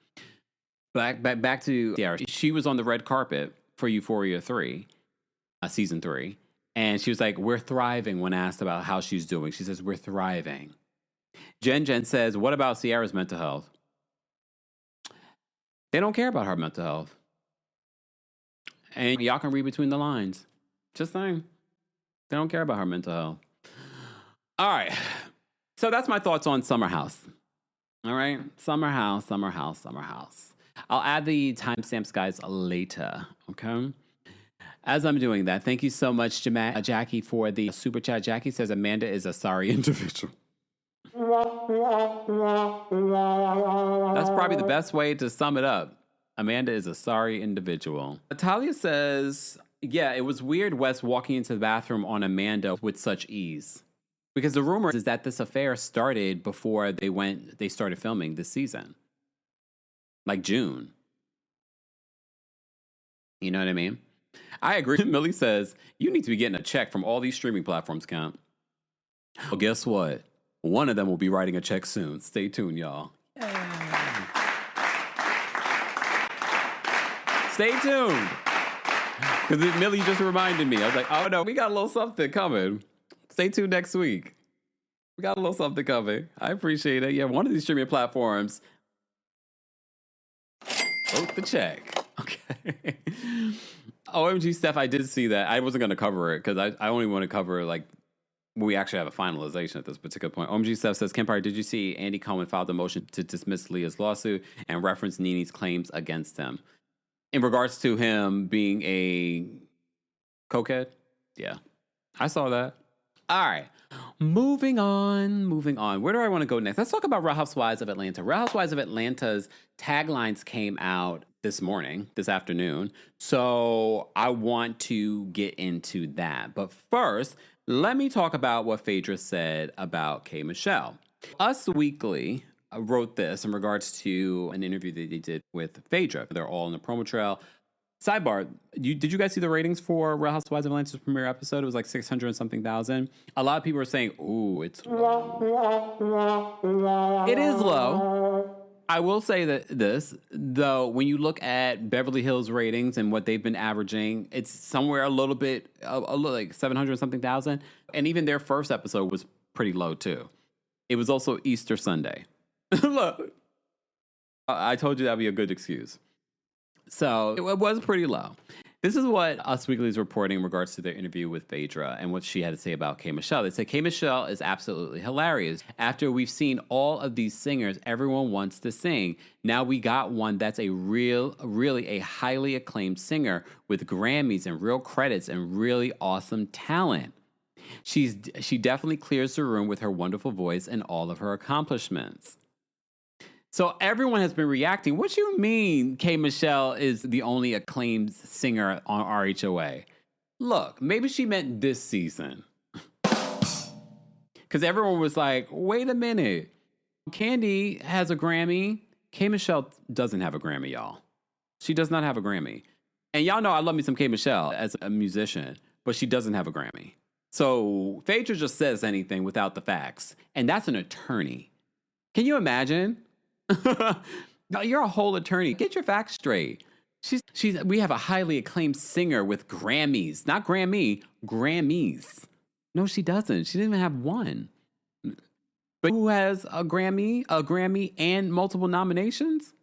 Back to Ciara. She was on the red carpet for Euphoria 3, season 3, and she was like, "We're thriving." When asked about how she's doing, she says, "We're thriving." Jen says, "What about Ciara's mental health?" They don't care about her mental health. And y'all can read between the lines. Just saying. They don't care about her mental health. All right. So that's my thoughts on Summer House. All right. Summer House. I'll add the timestamps, guys, later. Okay. As I'm doing that, thank you so much, Jackie, for the super chat. Jackie says Amanda is a sorry individual. That's probably the best way to sum it up. Amanda is a sorry individual. Talia says, yeah, it was weird Wes walking into the bathroom on Amanda with such ease. Because the rumor is that this affair started before they started filming this season. Like June. You know what I mean? I agree. Millie says, you need to be getting a check from all these streaming platforms, Kemp. Well, guess what? One of them will be writing a check soon. Stay tuned, y'all. Stay tuned. Because Millie just reminded me. I was like, oh no, we got a little something coming. Stay tuned next week. We got a little something coming. I appreciate it. Yeah, one of these streaming platforms wrote the check. Okay. OMG, Steph, I did see that. I wasn't going to cover it because I only want to cover like we actually have a finalization at this particular point. OMG Steph says, Kempire, did you see Andy Cohen filed a motion to dismiss Leah's lawsuit and reference Nene's claims against him? In regards to him being a cokehead? Yeah, I saw that. All right, moving on. Where do I want to go next? Let's talk about Real Housewives of Atlanta. Real Housewives of Atlanta's taglines came out this afternoon. So I want to get into that. But first, let me talk about what Phaedra said about K. Michelle. Us Weekly wrote this in regards to an interview that they did with Phaedra. They're all in the promo trail. Sidebar, did you guys see the ratings for Real Housewives of Atlanta's premiere episode? It was like 600 and something thousand. A lot of people are saying, ooh, it's low. It is low. I will say that this, though, when you look at Beverly Hills ratings and what they've been averaging, it's somewhere a little like 700 and something thousand. And even their first episode was pretty low, too. It was also Easter Sunday. Look, I told you that'd be a good excuse. So it was pretty low. This is what Us Weekly is reporting in regards to their interview with Phaedra and what she had to say about K. Michelle. They say K. Michelle is absolutely hilarious. After we've seen all of these singers, everyone wants to sing. Now we got one that's really a highly acclaimed singer with Grammys and real credits and really awesome talent. She definitely clears the room with her wonderful voice and all of her accomplishments. So everyone has been reacting. What do you mean K. Michelle is the only acclaimed singer on RHOA? Look, maybe she meant this season. Because everyone was like, wait a minute. Candy has a Grammy. K. Michelle doesn't have a Grammy, y'all. She does not have a Grammy. And y'all know I love me some K. Michelle as a musician, but she doesn't have a Grammy. So Phaedra just says anything without the facts. And that's an attorney. Can you imagine? No, you're a whole attorney. Get your facts straight. We have a highly acclaimed singer with Grammys. Not Grammy, Grammys. No, she doesn't. She didn't even have one. But who has a Grammy and multiple nominations?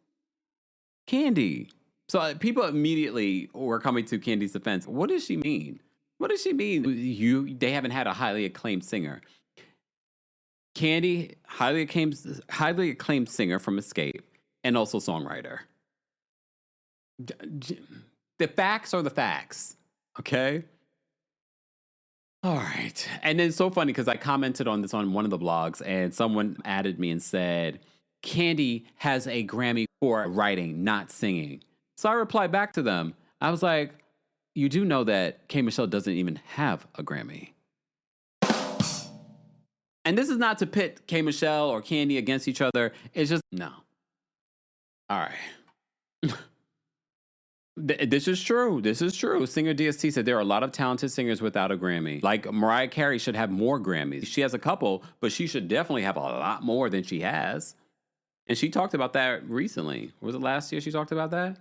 Candy. So people immediately were coming to Candy's defense. What does she mean? What does she mean? They haven't had a highly acclaimed singer. Candy, highly acclaimed singer from Escape, and also songwriter. The facts are the facts, okay? All right. And then it's so funny because I commented on this on one of the blogs, and someone added me and said, Candy has a Grammy for writing, not singing. So I replied back to them. I was like, you do know that K. Michelle doesn't even have a Grammy. And this is not to pit K. Michelle or Candy against each other. It's just, no. All right. This is true. This is true. Singer DST said there are a lot of talented singers without a Grammy. Like Mariah Carey should have more Grammys. She has a couple, but she should definitely have a lot more than she has. And she talked about that recently. Was it last year she talked about that?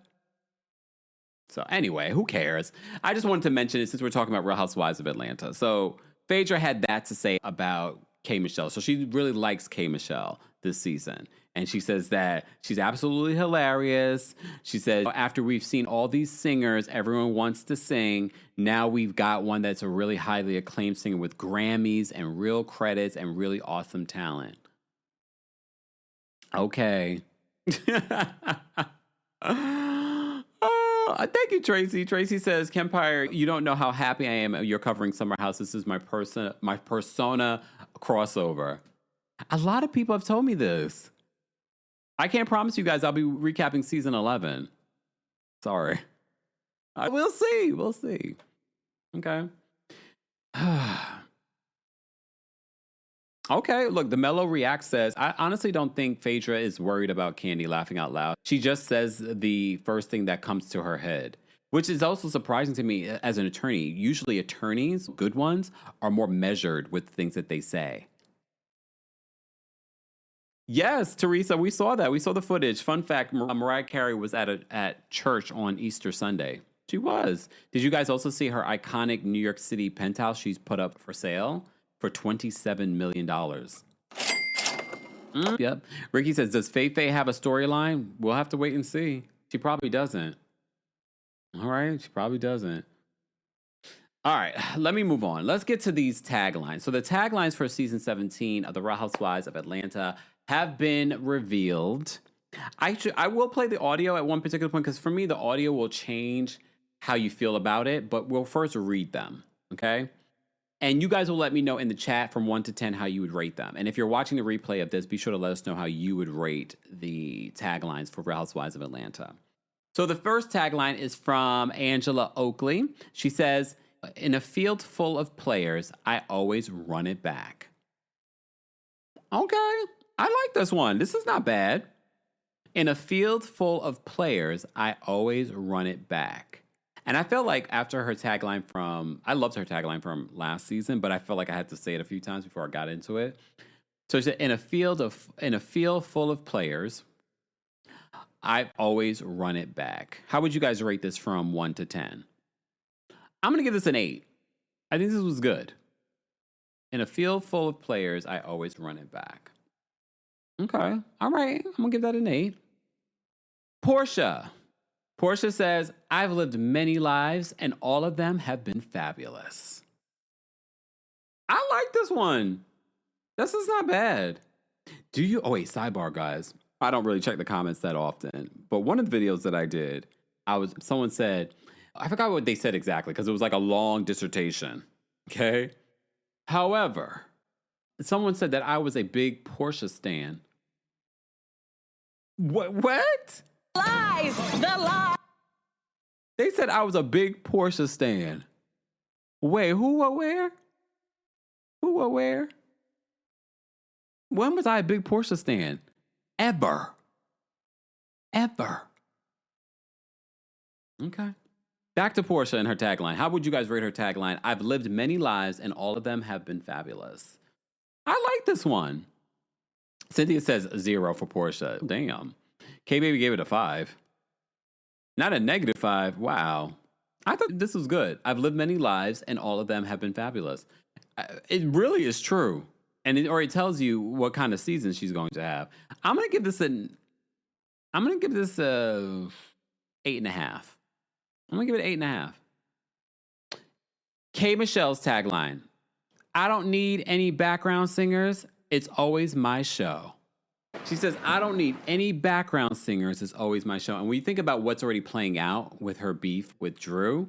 So anyway, who cares? I just wanted to mention it since we're talking about Real Housewives of Atlanta. So Phaedra had that to say about K. Michelle. So she really likes K. Michelle this season. And she says that she's absolutely hilarious. She said, after we've seen all these singers, everyone wants to sing. Now we've got one that's a really highly acclaimed singer with Grammys and real credits and really awesome talent. Okay. Thank you, Tracy. Tracy says, Kempire, you don't know how happy I am you're covering Summer House. This is my persona crossover. A lot of people have told me this. I can't promise you guys I'll be recapping season 11. Sorry. We'll see. We'll see. Okay. Okay, look, the Mellow React says, I honestly don't think Phaedra is worried about Candy laughing out loud. She just says the first thing that comes to her head, which is also surprising to me as an attorney. Usually attorneys, good ones, are more measured with things that they say. Yes, Teresa, we saw that. We saw the footage. Fun fact, Mariah Carey was at church on Easter Sunday. She was. Did you guys also see her iconic New York City penthouse she's put up for sale? For $27 million. Yep. Ricky says, does Faye have a storyline? We'll have to wait and see. She probably doesn't. All right. She probably doesn't. All right. Let me move on. Let's get to these taglines. So the taglines for season 17 of The Real Housewives of Atlanta have been revealed. I will play the audio at one particular point because for me, the audio will change how you feel about it, but we'll first read them. Okay. And you guys will let me know in the chat from 1 to 10 how you would rate them. And if you're watching the replay of this, be sure to let us know how you would rate the taglines for Real Housewives of Atlanta. So the first tagline is from Angela Oakley. She says, in a field full of players, I always run it back. Okay, I like this one. This is not bad. In a field full of players, I always run it back. And I felt like after her tagline I loved her tagline from last season, but I felt like I had to say it a few times before I got into it. So she said, in a field full of players, I always run it back. How would you guys rate this from 1 to 10? I'm going to give this an 8. I think this was good. In a field full of players, I always run it back. Okay. All right. I'm going to give that an 8. Portia says, I've lived many lives and all of them have been fabulous. I like this one. This is not bad. Sidebar, guys. I don't really check the comments that often, but one of the videos that I did, someone said, I forgot what they said exactly because it was like a long dissertation. Okay. However, someone said that I was a big Portia stan. What? Lies! The lie! They said I was a big Portia stan. Wait, who or where? Who or where? When was I a big Portia stan? Ever. Okay. Back to Portia and her tagline. How would you guys rate her tagline? I've lived many lives and all of them have been fabulous. I like this one. Cynthia says 0 for Portia. Damn. K-Baby gave it a 5. Not a -5. Wow. I thought this was good. I've lived many lives and all of them have been fabulous. It really is true. And it already tells you what kind of season she's going to have. I'm going to give this a 8.5. I'm going to give it 8.5. K. Michelle's tagline. I don't need any background singers. It's always my show. She says, I don't need any background singers. It's always my show. And when you think about what's already playing out with her beef with Drew,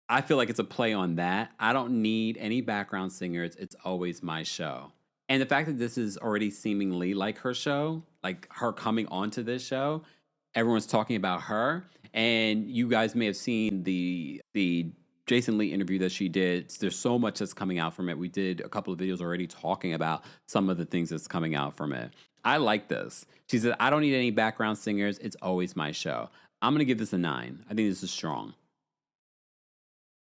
I feel like it's a play on that. I don't need any background singers. It's always my show. And the fact that this is already seemingly like her show, like her coming onto this show, everyone's talking about her. And you guys may have seen the Jason Lee interview that she did. There's so much that's coming out from it. We did a couple of videos already talking about some of the things that's coming out from it. I like this. She said, I don't need any background singers. It's always my show. I'm going to give this a 9. I think this is strong.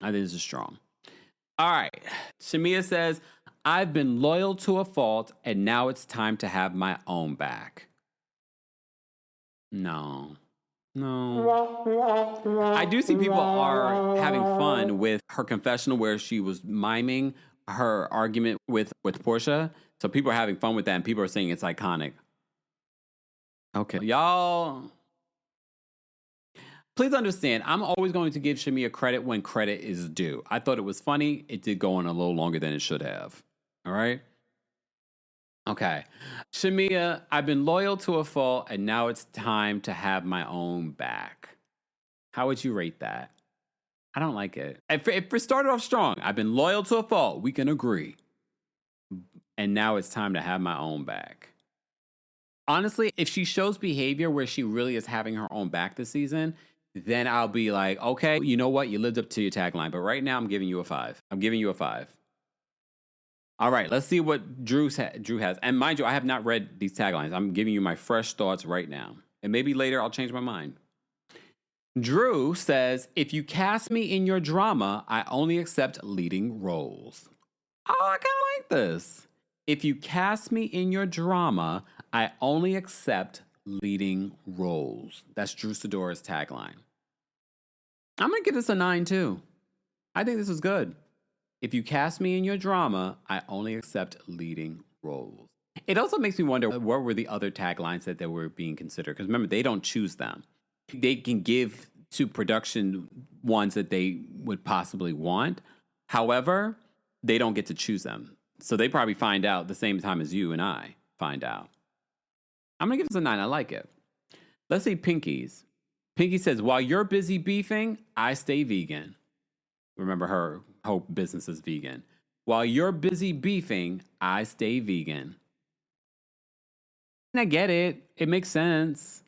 All right. Shamia says, I've been loyal to a fault, and now it's time to have my own back. No. I do see people are having fun with her confessional where she was miming her argument with Portia. So people are having fun with that, and people are saying it's iconic. Okay. Y'all, please understand, I'm always going to give Shamia credit when credit is due. I thought it was funny. It did go on a little longer than it should have. All right? Okay. Shamia, I've been loyal to a fault, and now it's time to have my own back. How would you rate that? I don't like it. If it started off strong, I've been loyal to a fault, we can agree. And now it's time to have my own back. Honestly, if she shows behavior where she really is having her own back this season, then I'll be like, okay, you know what? You lived up to your tagline. But right now, I'm giving you a 5. All right, let's see what Drew has. And mind you, I have not read these taglines. I'm giving you my fresh thoughts right now. And maybe later I'll change my mind. Drew says, if you cast me in your drama, I only accept leading roles. Oh, I kind of like this. If you cast me in your drama, I only accept leading roles. That's Drew Sidora's tagline. I'm going to give this a 9 too. I think this is good. If you cast me in your drama, I only accept leading roles. It also makes me wonder, what were the other taglines that were being considered? Because remember, they don't choose them. They can give to production ones that they would possibly want. However, they don't get to choose them. So they probably find out the same time as you and I find out. I'm going to give this a 9. I like it. Let's see Pinky's. Pinky says, while you're busy beefing, I stay vegan. Remember, her whole business is vegan. While you're busy beefing, I stay vegan. And I get it. It makes sense.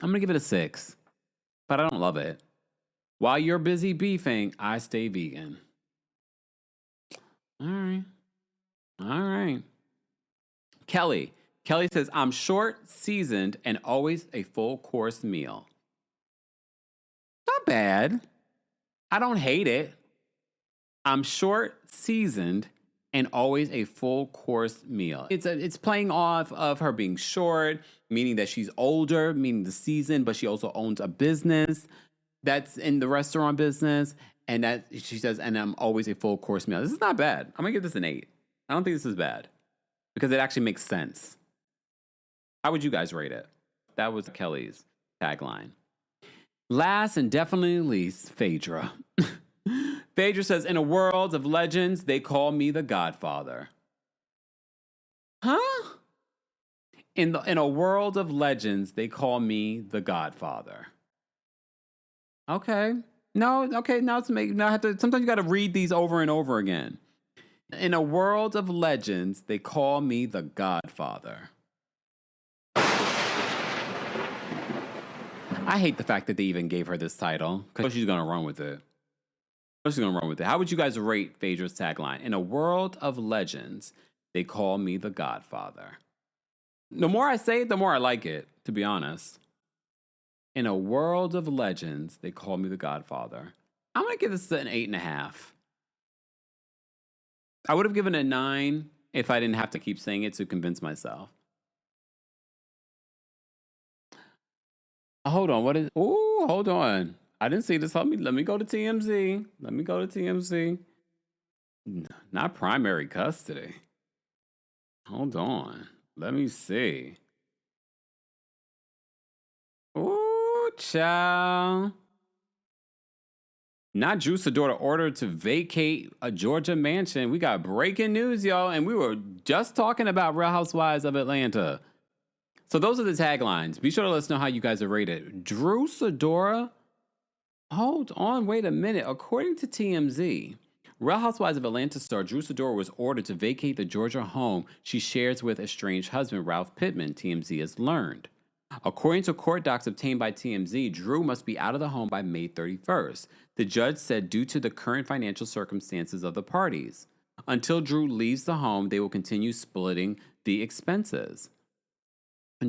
I'm going to give it a 6. But I don't love it. While you're busy beefing, I stay vegan. All right. Kelly says, I'm short, seasoned, and always a full course meal. Not bad. I don't hate it. I'm short, seasoned, and always a full course meal. It's playing off of her being short, meaning that she's older, meaning the season, but she also owns a business that's in the restaurant business. And that she says, and I'm always a full course meal. This is not bad. I'm going to give this an 8. I don't think this is bad because it actually makes sense. How would you guys rate it? That was Kelly's tagline. Last and definitely least, Phaedra. Phaedra says, in a world of legends, they call me the Godfather. Huh? In a world of legends, they call me the Godfather. Okay. No, okay, now it's making. Now I have to. Sometimes you got to read these over and over again. In a world of legends, they call me the Godfather. I hate the fact that they even gave her this title because she's gonna run with it. I'm just going to run with it. How would you guys rate Phaedra's tagline? In a world of legends, they call me the Godfather. The more I say it, the more I like it, to be honest. In a world of legends, they call me the Godfather. I'm going to give this an 8.5. I would have given it a 9 if I didn't have to keep saying it to convince myself. Hold on. What is... Ooh, hold on. I didn't see this. Let me go to TMZ. Let me go to TMZ. Not primary custody. Hold on. Let me see. Ooh, child. Not Drew Sidora ordered to vacate a Georgia mansion. We got breaking news, y'all. And we were just talking about Real Housewives of Atlanta. So those are the taglines. Be sure to let us know how you guys are rated. Drew Sidora. Hold on, wait a minute. According to TMZ, Real Housewives of Atlanta star Drew Sidora was ordered to vacate the Georgia home she shares with estranged husband Ralph Pittman, TMZ has learned. According to court docs obtained by TMZ, Drew must be out of the home by May 31st. The judge said due to the current financial circumstances of the parties. Until Drew leaves the home, they will continue splitting the expenses.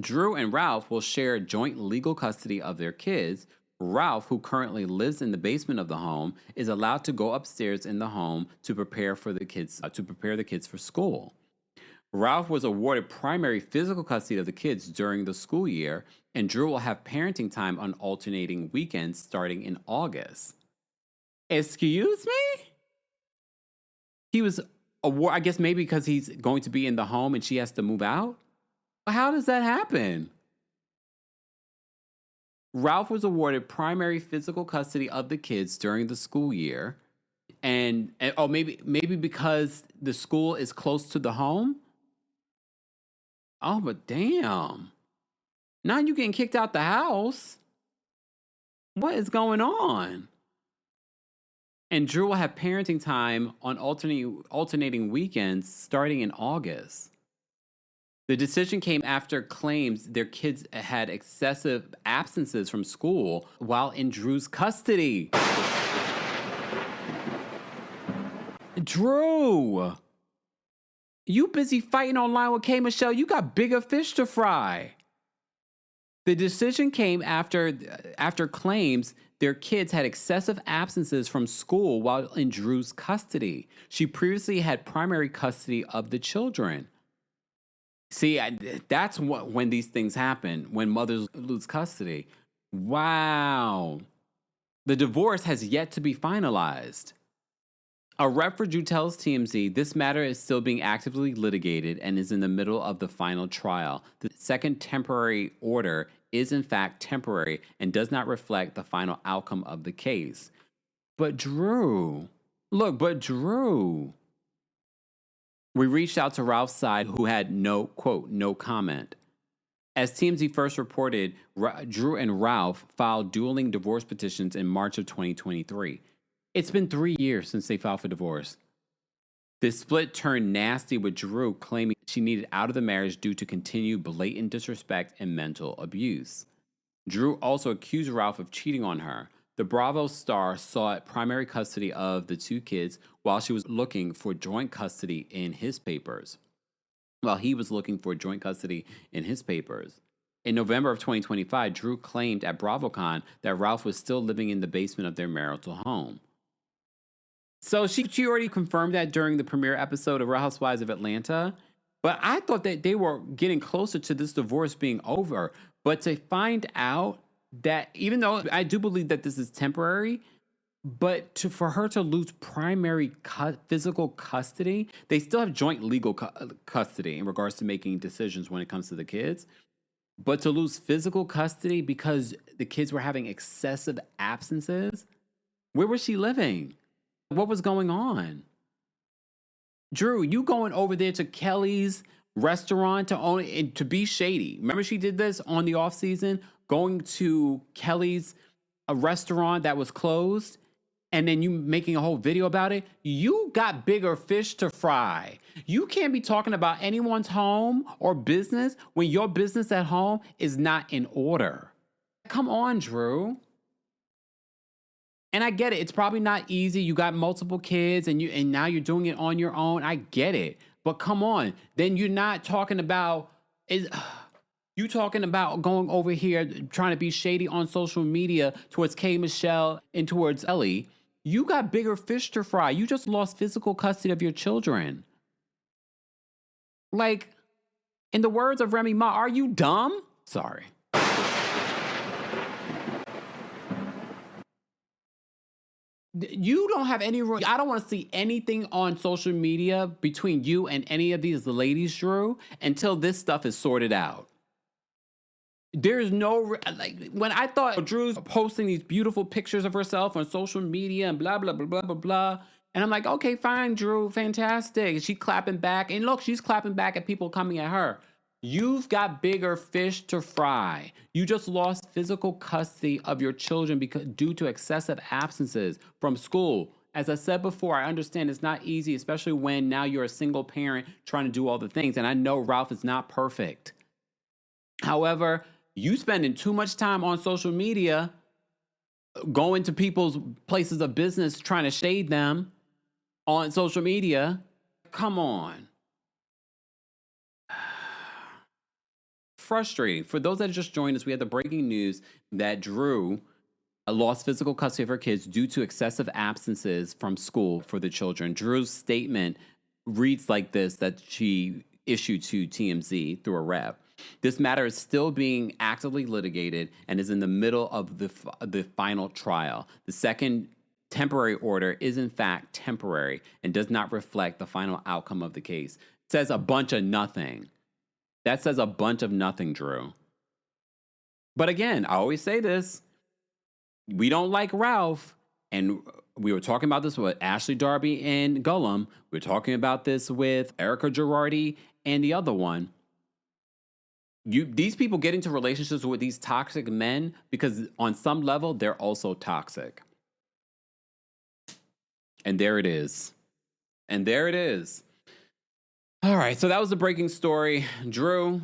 Drew and Ralph will share joint legal custody of their kids. Ralph, who currently lives in the basement of the home, is allowed to go upstairs in the home to prepare the kids for school. Ralph was awarded primary physical custody of the kids during the school year, and Drew will have parenting time on alternating weekends starting in August. Excuse me? He was awarded, I guess maybe because he's going to be in the home and she has to move out? How does that happen? Ralph was awarded primary physical custody of the kids during the school year, and maybe because the school is close to the home. Oh, but damn! Now you getting kicked out the house. What is going on? And Drew will have parenting time on alternating weekends starting in August. The decision came after claims their kids had excessive absences from school while in Drew's custody. Drew, you busy fighting online with K. Michelle. You got bigger fish to fry. The decision came after claims their kids had excessive absences from school while in Drew's custody. She previously had primary custody of the children. See, that's when these things happen, when mothers lose custody. Wow. The divorce has yet to be finalized. A rep for Drew tells TMZ this matter is still being actively litigated and is in the middle of the final trial. The second temporary order is in fact temporary and does not reflect the final outcome of the case. But Drew. We reached out to Ralph's side, who had no comment. As TMZ first reported, Drew and Ralph filed dueling divorce petitions in March of 2023. It's been 3 years since they filed for divorce. This split turned nasty with Drew claiming she needed out of the marriage due to continued blatant disrespect and mental abuse. Drew also accused Ralph of cheating on her. The Bravo star sought primary custody of the two kids while he was looking for joint custody in his papers. In November of 2025, Drew claimed at BravoCon that Ralph was still living in the basement of their marital home. So she already confirmed that during the premiere episode of Real Housewives of Atlanta. But I thought that they were getting closer to this divorce being over. But to find out that, even though I do believe that this is temporary, but for her to lose primary physical custody, they still have joint legal custody in regards to making decisions when it comes to the kids. But to lose physical custody because the kids were having excessive absences, where was she living? What was going on? Drew, you going over there to Kelly's restaurant to be shady. Remember she did this on the off season, going to Kelly's a restaurant that was closed, and then you making a whole video about it. You got bigger fish to fry. You can't be talking about anyone's home or business when your business at home is not in order. Come on, Drew. And I get it. It's probably not easy. You got multiple kids and now you're doing it on your own. I get it. But come on. Then you're not talking about you talking about going over here trying to be shady on social media towards K. Michelle and towards Ellie. You got bigger fish to fry. You just lost physical custody of your children. Like, in the words of Remy Ma, are you dumb? Sorry. You don't have any room. I don't want to see anything on social media between you and any of these ladies, Drew, until this stuff is sorted out. There's no, like, when I thought Drew's posting these beautiful pictures of herself on social media and blah, blah, blah, blah, blah, blah. And I'm like, okay, fine, Drew, fantastic. And she clapping back. And look, she's clapping back at people coming at her. You've got bigger fish to fry. You just lost physical custody of your children due to excessive absences from school. As I said before, I understand it's not easy, especially when now you're a single parent trying to do all the things. And I know Ralph is not perfect. However, you spending too much time on social media, going to people's places of business, trying to shade them on social media. Come on. Frustrating. For those that just joined us, we had the breaking news that Drew lost physical custody of her kids due to excessive absences from school for the children. Drew's statement reads like this that she issued to TMZ through a Reve. This matter is still being actively litigated and is in the middle of the final trial. The second temporary order is in fact temporary and does not reflect the final outcome of the case. It says a bunch of nothing. That says a bunch of nothing, Drew. But again, I always say this. We don't like Ralph. And we were talking about this with Ashley Darby and Gullum. We were talking about this with Erica Girardi and the other one. These people get into relationships with these toxic men because on some level, they're also toxic. And there it is. And there it is. All right, so that was the breaking story. Drew,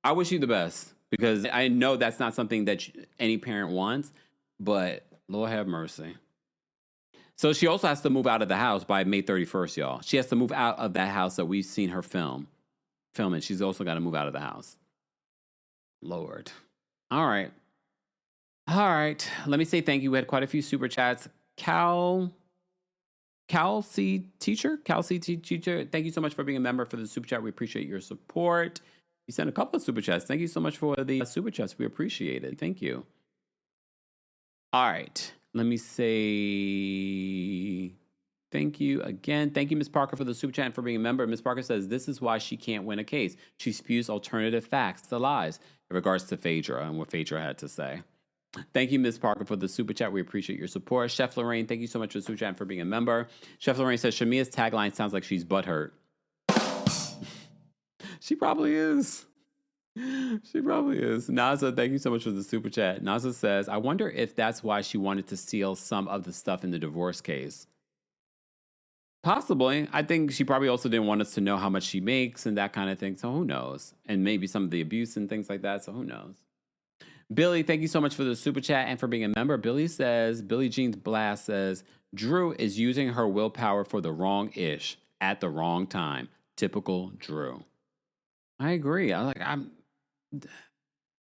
I wish you the best because I know that's not something that any parent wants, but Lord have mercy. So she also has to move out of the house by May 31st, y'all. She has to move out of that house that we've seen her film it. She's also got to move out of the house. Lord. All right. Let me say thank you. We had quite a few super chats. Cal C. Teacher, thank you so much for being a member for the super chat. We appreciate your support. You sent a couple of super chats. Thank you so much for the super chats. We appreciate it. Thank you. All right. Let me say thank you again. Thank you, Ms. Parker, for the super chat and for being a member. Ms. Parker says, this is why she can't win a case. She spews alternative facts to lies in regards to Phaedra and what Phaedra had to say. Thank you, Ms. Parker, for the super chat. We appreciate your support. Chef Lorraine, thank you so much for the super chat and for being a member. Chef Lorraine says, Shamia's tagline sounds like she's butthurt. She probably is. She probably is. Naza, thank you so much for the super chat. Naza says, I wonder if that's why she wanted to steal some of the stuff in the divorce case. Possibly. I think she probably also didn't want us to know how much she makes and that kind of thing. So who knows? And maybe some of the abuse and things like that. So who knows? Billy, thank you so much for the super chat and for being a member. Billy Jean's Blast says, Drew is using her willpower for the wrong ish at the wrong time. Typical Drew. I agree. I'm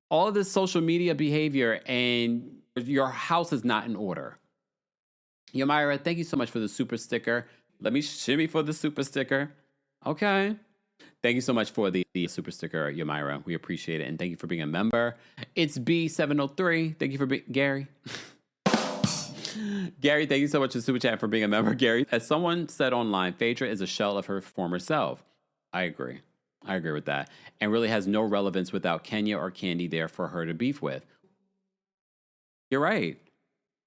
all of this social media behavior and your house is not in order. Yamira, thank you so much for the super sticker. Let me shimmy for the super sticker. Okay. Thank you so much for the super sticker, Yamira. We appreciate it. And thank you for being a member. It's B703. Thank you for being Gary. Gary, thank you so much for super chat for being a member. Gary, as someone said online, Phaedra is a shell of her former self. I agree. I agree with that. And really has no relevance without Kenya or Candy there for her to beef with. You're right.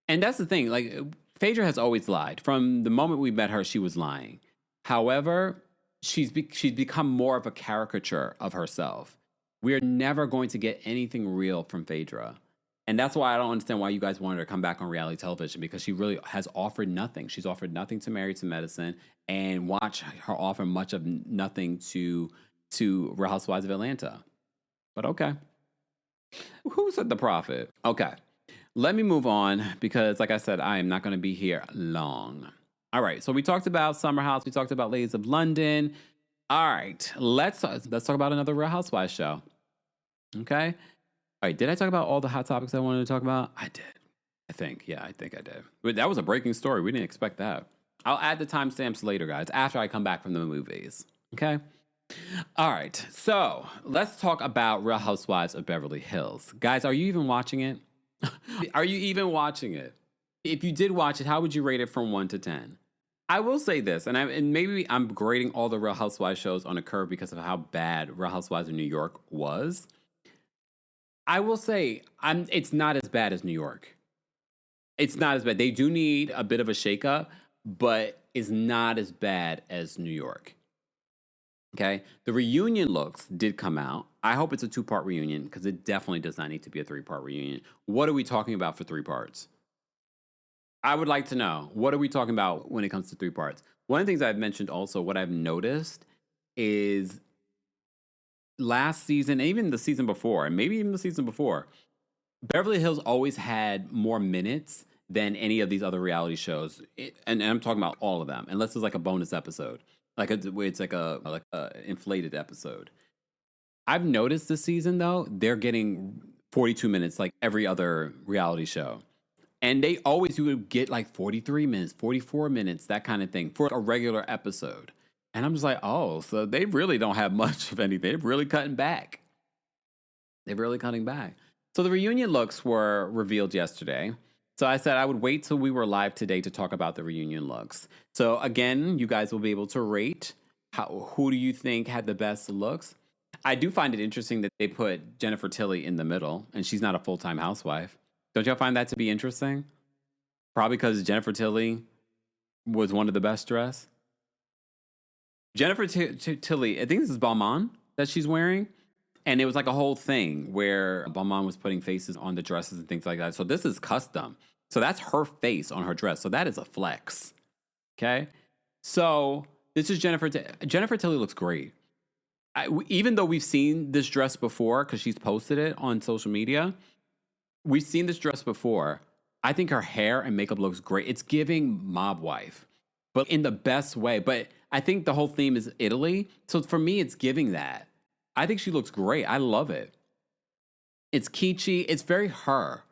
And that's the thing. Like, Phaedra has always lied. From the moment we met her, she was lying. However, she's become more of a caricature of herself. We are never going to get anything real from Phaedra. And that's why I don't understand why you guys wanted her to come back on reality television, because she really has offered nothing. She's offered nothing to Married to Medicine, and watch her offer much of nothing to Real Housewives of Atlanta. But okay. Who said the prophet? Okay. let me move on because, like I said, I am not going to be here long. All right, so we talked about Summer House. We talked about Ladies of London. All right, let's talk about another Real Housewives show. Okay? All right, did I talk about all the hot topics I wanted to talk about? I did. I think I did. But that was a breaking story. We didn't expect that. I'll add the timestamps later, guys, after I come back from the movies. Okay? All right, so let's talk about Real Housewives of Beverly Hills. Guys, are you even watching it? Are you even watching it? If you did watch it, how would you rate it from 1 to 10? I will say this, and maybe I'm grading all the Real Housewives shows on a curve because of how bad Real Housewives of New York was. I will say it's not as bad as New York. It's not as bad. They do need a bit of a shakeup, but it's not as bad as New York. Okay? The reunion looks did come out. I hope it's a 2-part reunion because it definitely does not need to be a 3-part reunion. What are we talking about for 3 parts? I would like to know. What are we talking about when it comes to 3 parts? One of the things I've mentioned also, what I've noticed is last season, even the season before, and maybe even the season before, Beverly Hills always had more minutes than any of these other reality shows. And I'm talking about all of them, unless it's like a bonus episode. It's like a inflated episode. I've noticed this season, though, they're getting 42 minutes like every other reality show. And they always would get like 43 minutes, 44 minutes, that kind of thing for a regular episode. And I'm just like, oh, so they really don't have much of anything. They're really cutting back. They're really cutting back. So the reunion looks were revealed yesterday. So I said I would wait till we were live today to talk about the reunion looks. So again, you guys will be able to rate who do you think had the best looks. I do find it interesting that they put Jennifer Tilly in the middle, and she's not a full-time housewife. Don't y'all find that to be interesting? Probably because Jennifer Tilly was one of the best dressed. Jennifer Tilly, I think this is Balmain that she's wearing. And it was like a whole thing where Balmain was putting faces on the dresses and things like that. So this is custom. So that's her face on her dress. So that is a flex. Okay? So this is Jennifer. Jennifer Tilly looks great. Even though we've seen this dress before, because she's posted it on social media, we've seen this dress before. I think her hair and makeup looks great. It's giving mob wife, but in the best way. But I think the whole theme is Italy. So for me, it's giving that. I think she looks great. I love it. It's kitschy. It's very her.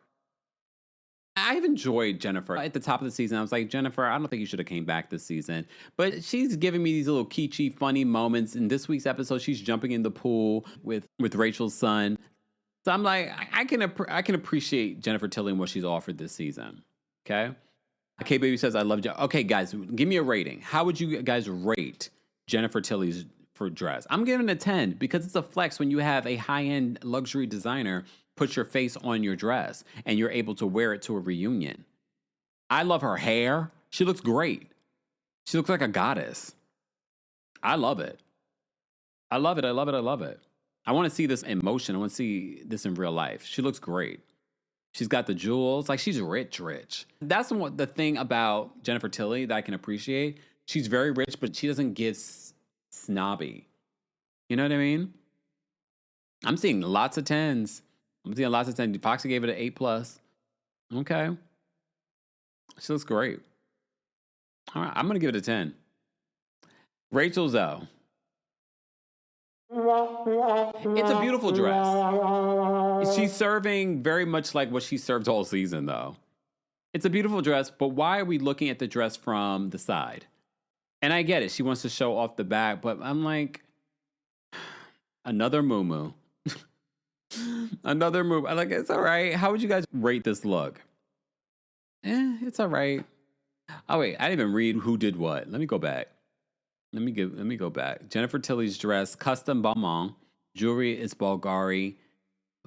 I've enjoyed Jennifer. At the top of the season, I was like, Jennifer, I don't think you should have came back this season. But she's giving me these little kitschy, funny moments. In this week's episode, she's jumping in the pool with Rachel's son. So I'm like, I can appreciate Jennifer Tilly and what she's offered this season. Okay? K-Baby says, I love you. Okay, guys, give me a rating. How would you guys rate Jennifer Tilly's for dress? I'm giving it a 10 because it's a flex when you have a high-end luxury designer put your face on your dress and you're able to wear it to a reunion. I love her hair. She looks great. She looks like a goddess. I love it. I love it. I love it. I love it. I want to see this in motion. I want to see this in real life. She looks great. She's got the jewels. Like, she's rich. That's the thing about Jennifer Tilly that I can appreciate. She's very rich, but she doesn't give snobby. You know what I mean? I'm seeing lots of 10s. I'm seeing lots of 10s. Foxy gave it an 8+. Okay. She looks great. All right, I'm going to give it a 10. Rachel Zoe. It's a beautiful dress. She's serving very much like what she served all season, though. It's a beautiful dress, but why are we looking at the dress from the side? And I get it. She wants to show off the back, but I'm like, another moo-moo. Another moo-moo. I'm like, it's all right. How would you guys rate this look? It's all right. Oh, wait. I didn't even read who did what. Let me go back. Let me go back. Jennifer Tilly's dress, custom Balmain. Jewelry is Bulgari.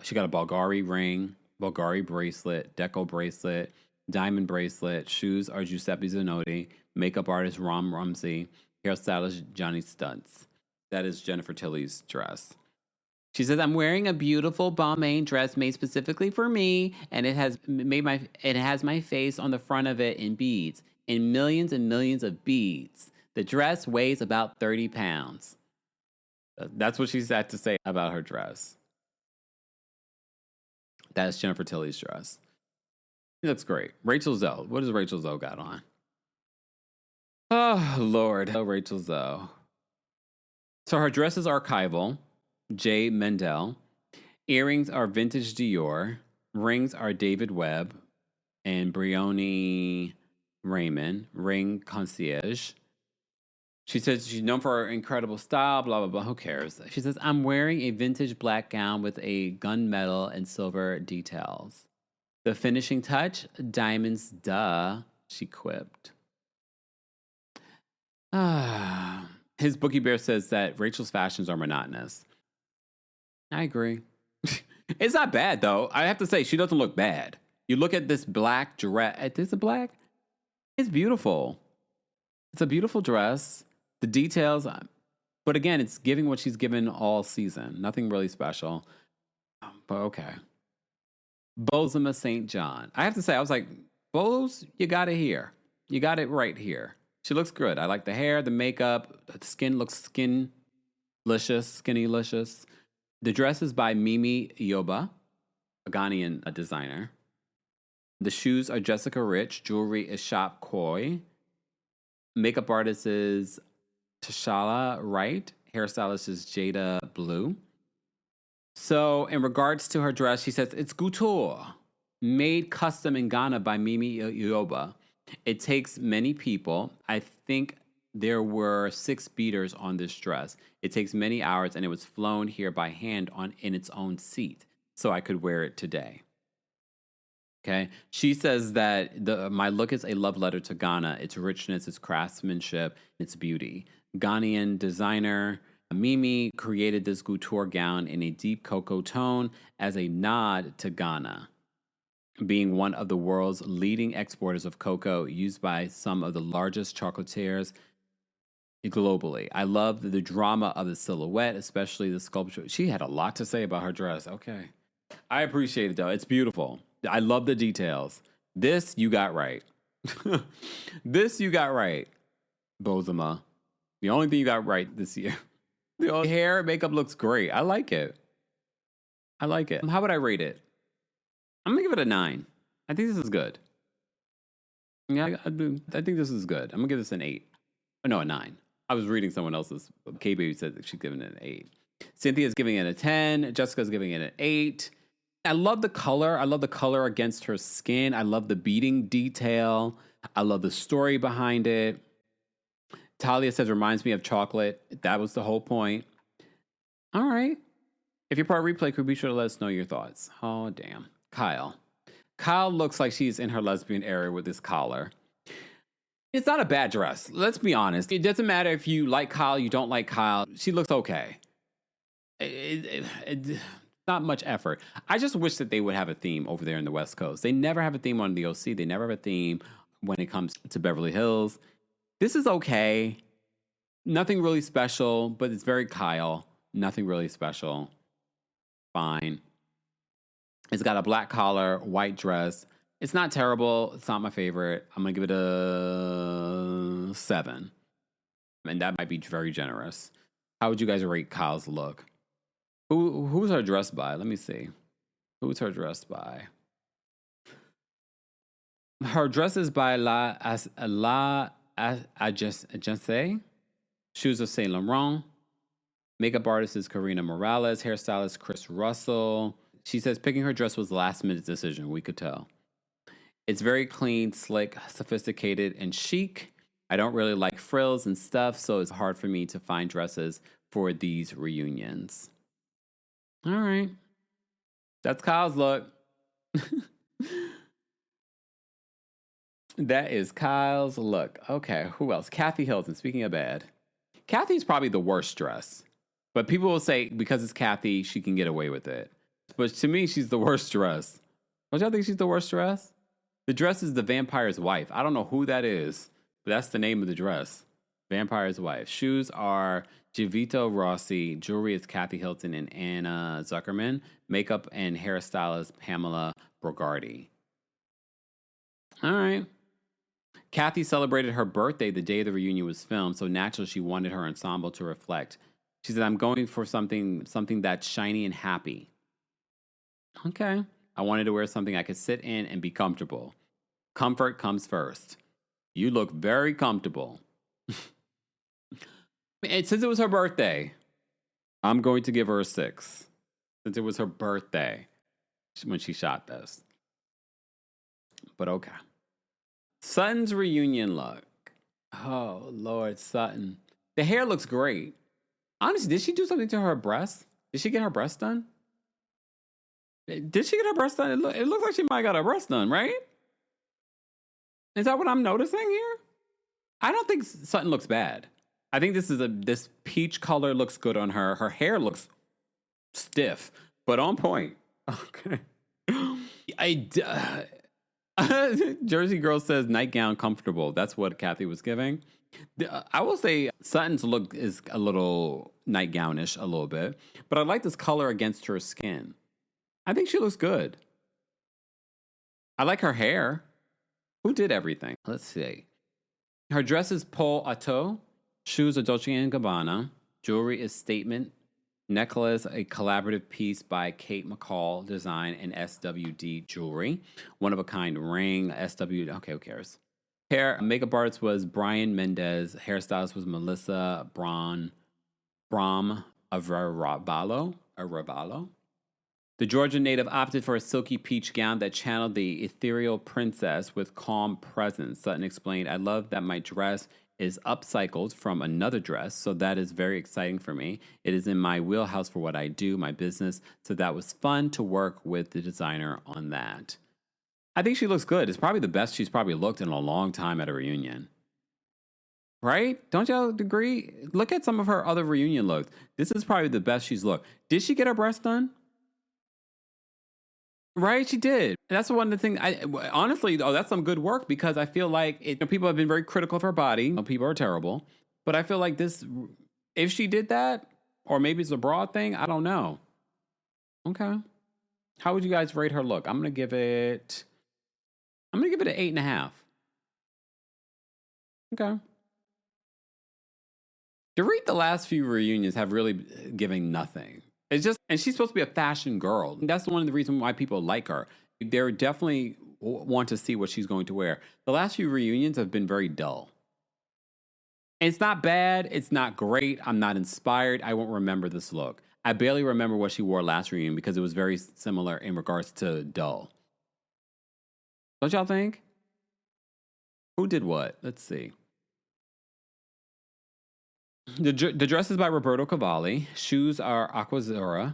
She got a Bulgari ring, Bulgari bracelet, deco bracelet, diamond bracelet. Shoes are Giuseppe Zanotti. Makeup artist Ron Rumsey. Hairstylist Johnny Stunts. That is Jennifer Tilly's dress. She says, I'm wearing a beautiful Balmain dress made specifically for me, and it has my face on the front of it in beads, in millions and millions of beads. The dress weighs about 30 pounds. That's what she's had to say about her dress. That's Jennifer Tilly's dress. He looks great. Rachel Zoe. What does Rachel Zoe got on? Oh, Lord. Oh, Rachel Zoe. So her dress is archival. J. Mendel. Earrings are vintage Dior. Rings are David Webb and Brioni Raymond. Ring concierge. She says she's known for her incredible style, blah, blah, blah. Who cares? She says, I'm wearing a vintage black gown with a gunmetal and silver details. The finishing touch, diamonds, duh, she quipped. His Bookie Bear says that Rachel's fashions are monotonous. I agree. It's not bad, though. I have to say, she doesn't look bad. You look at this black dress. Is it black? It's beautiful. It's a beautiful dress. The details, but again, it's giving what she's given all season. Nothing really special, but okay. Bozema St. John. I have to say, I was like, Boz, you got it here. You got it right here. She looks good. I like the hair, the makeup. The skin looks skinny-licious. The dress is by Mimi Yoba, a Ghanaian designer. The shoes are Jessica Rich. Jewelry is Shop Koi. Makeup artist is Tashala Wright. Hairstylist is Jada Blue. So in regards to her dress, she says, it's couture, made custom in Ghana by Mimi Yoba. It takes many people. I think there were 6 beaters on this dress. It takes many hours, and it was flown here by hand in its own seat, so I could wear it today. Okay. She says that my look is a love letter to Ghana. Its richness, its craftsmanship, its beauty. Ghanaian designer Mimi created this couture gown in a deep cocoa tone as a nod to Ghana, being one of the world's leading exporters of cocoa, used by some of the largest chocolatiers globally. I love the drama of the silhouette, especially the sculpture. She had a lot to say about her dress. Okay. I appreciate it, though. It's beautiful. I love the details. This you got right. This you got right, Bozema. The only thing you got right this year. The hair, makeup looks great. I like it. I like it. How would I rate it? I'm going to give it a 9. I think this is good. Yeah, I think this is good. I'm going to give this an 8. Oh, no, a 9. I was reading someone else's. K-Baby said that she's giving it an 8. Cynthia's giving it a 10. Jessica's giving it an 8. I love the color. I love the color against her skin. I love the beading detail. I love the story behind it. Talia says, reminds me of chocolate. That was the whole point. All right. If you're part of Replay Crew, be sure to let us know your thoughts. Oh, damn. Kyle. Kyle looks like she's in her lesbian era with this collar. It's not a bad dress. Let's be honest. It doesn't matter if you like Kyle, you don't like Kyle. She looks okay. Not much effort. I just wish that they would have a theme over there in the West Coast. They never have a theme on the OC. They never have a theme when it comes to Beverly Hills. This is okay. Nothing really special, but it's very Kyle. Nothing really special. Fine. It's got a black collar, white dress. It's not terrible. It's not my favorite. I'm going to give it a 7. And that might be very generous. How would you guys rate Kyle's look? Who's her dress by? Let me see. Who's her dress by? Her dress is by La Agence. Shoes of Saint Laurent. Makeup artist is Karina Morales. Hairstylist Chris Russell. She says picking her dress was a last-minute decision. We could tell. It's very clean, slick, sophisticated, and chic. I don't really like frills and stuff, so it's hard for me to find dresses for these reunions. All right. That's Kyle's look. That is Kyle's look. Okay, who else? Kathy Hilton, speaking of bad. Kathy's probably the worst dress. But people will say because it's Kathy, she can get away with it. But to me, she's the worst dress. Don't y'all think she's the worst dress? The dress is The Vampire's Wife. I don't know who that is, but that's the name of the dress. Vampire's Wife. Shoes are Givito Rossi. Jewelry is Kathy Hilton and Anna Zuckerman. Makeup and hairstylist Pamela Brogardi. All right. Kathy celebrated her birthday the day the reunion was filmed, so naturally she wanted her ensemble to reflect. She said, I'm going for something that's shiny and happy. Okay. I wanted to wear something I could sit in and be comfortable. Comfort comes first. You look very comfortable. And since it was her birthday, I'm going to give her a 6. Since it was her birthday when she shot this. But okay. Sutton's reunion look. Oh, Lord, Sutton. The hair looks great. Honestly, did she do something to her breasts? Did she get her breasts done? Did she get her breasts done? It looks like she might have got her breasts done, right? Is that what I'm noticing here? I don't think Sutton looks bad. I think this peach color looks good on her. Her hair looks stiff, but on point. Okay. Jersey Girl says nightgown comfortable. That's what Kathy was giving. I will say Sutton's look is a little nightgownish a little bit, but I like this color against her skin. I think she looks good. I like her hair. Who did everything? Let's see. Her dress is Paul Otto. Shoes are Dolce & Gabbana. Jewelry is Statement. Necklace, a collaborative piece by Kate McCall Design and SWD Jewelry. One-of-a-kind ring, SW, okay, who cares? Hair, makeup artist was Brian Mendez. Hairstylist was Melissa Brom Arevalo. The Georgia native opted for a silky peach gown that channeled the ethereal princess with calm presence. Sutton explained, I love that my dress is upcycled from another dress, so that is very exciting for me. It is in my wheelhouse for what I do, my business, so that was fun to work with the designer on that. I think she looks good. It's probably the best she's probably looked in a long time at a reunion. Right? Don't y'all agree? Look at some of her other reunion looks. This is probably the best she's looked. Did she get her breasts done? Right, she did. And that's one of the things. Honestly, that's some good work because I feel like people have been very critical of her body. People are terrible, but I feel like this. If she did that, or maybe it's a broad thing, I don't know. Okay, how would you guys rate her look? I'm gonna give it an 8.5. Okay. To read the last few reunions have really given nothing. It's just, and she's supposed to be a fashion girl. That's one of the reasons why people like her. They definitely want to see what she's going to wear. The last few reunions have been very dull. It's not bad. It's not great. I'm not inspired. I won't remember this look. I barely remember what she wore last reunion because it was very similar in regards to dull. Don't y'all think? Who did what? Let's see. The dress is by Roberto Cavalli. Shoes are Aquazzura.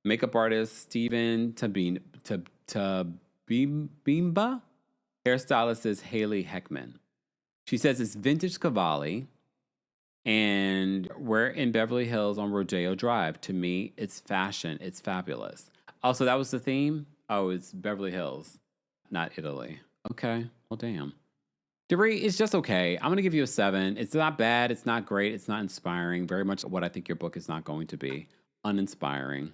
Makeup artist Steven Tabimba. Hairstylist is Haley Heckman. She says it's vintage Cavalli. And we're in Beverly Hills on Rodeo Drive. To me, it's fashion. It's fabulous. Also, that was the theme? Oh, it's Beverly Hills, not Italy. Okay. Well, damn. Debris is just okay. I'm going to give you a 7. It's not bad. It's not great. It's not inspiring. Very much what I think your book is not going to be. Uninspiring.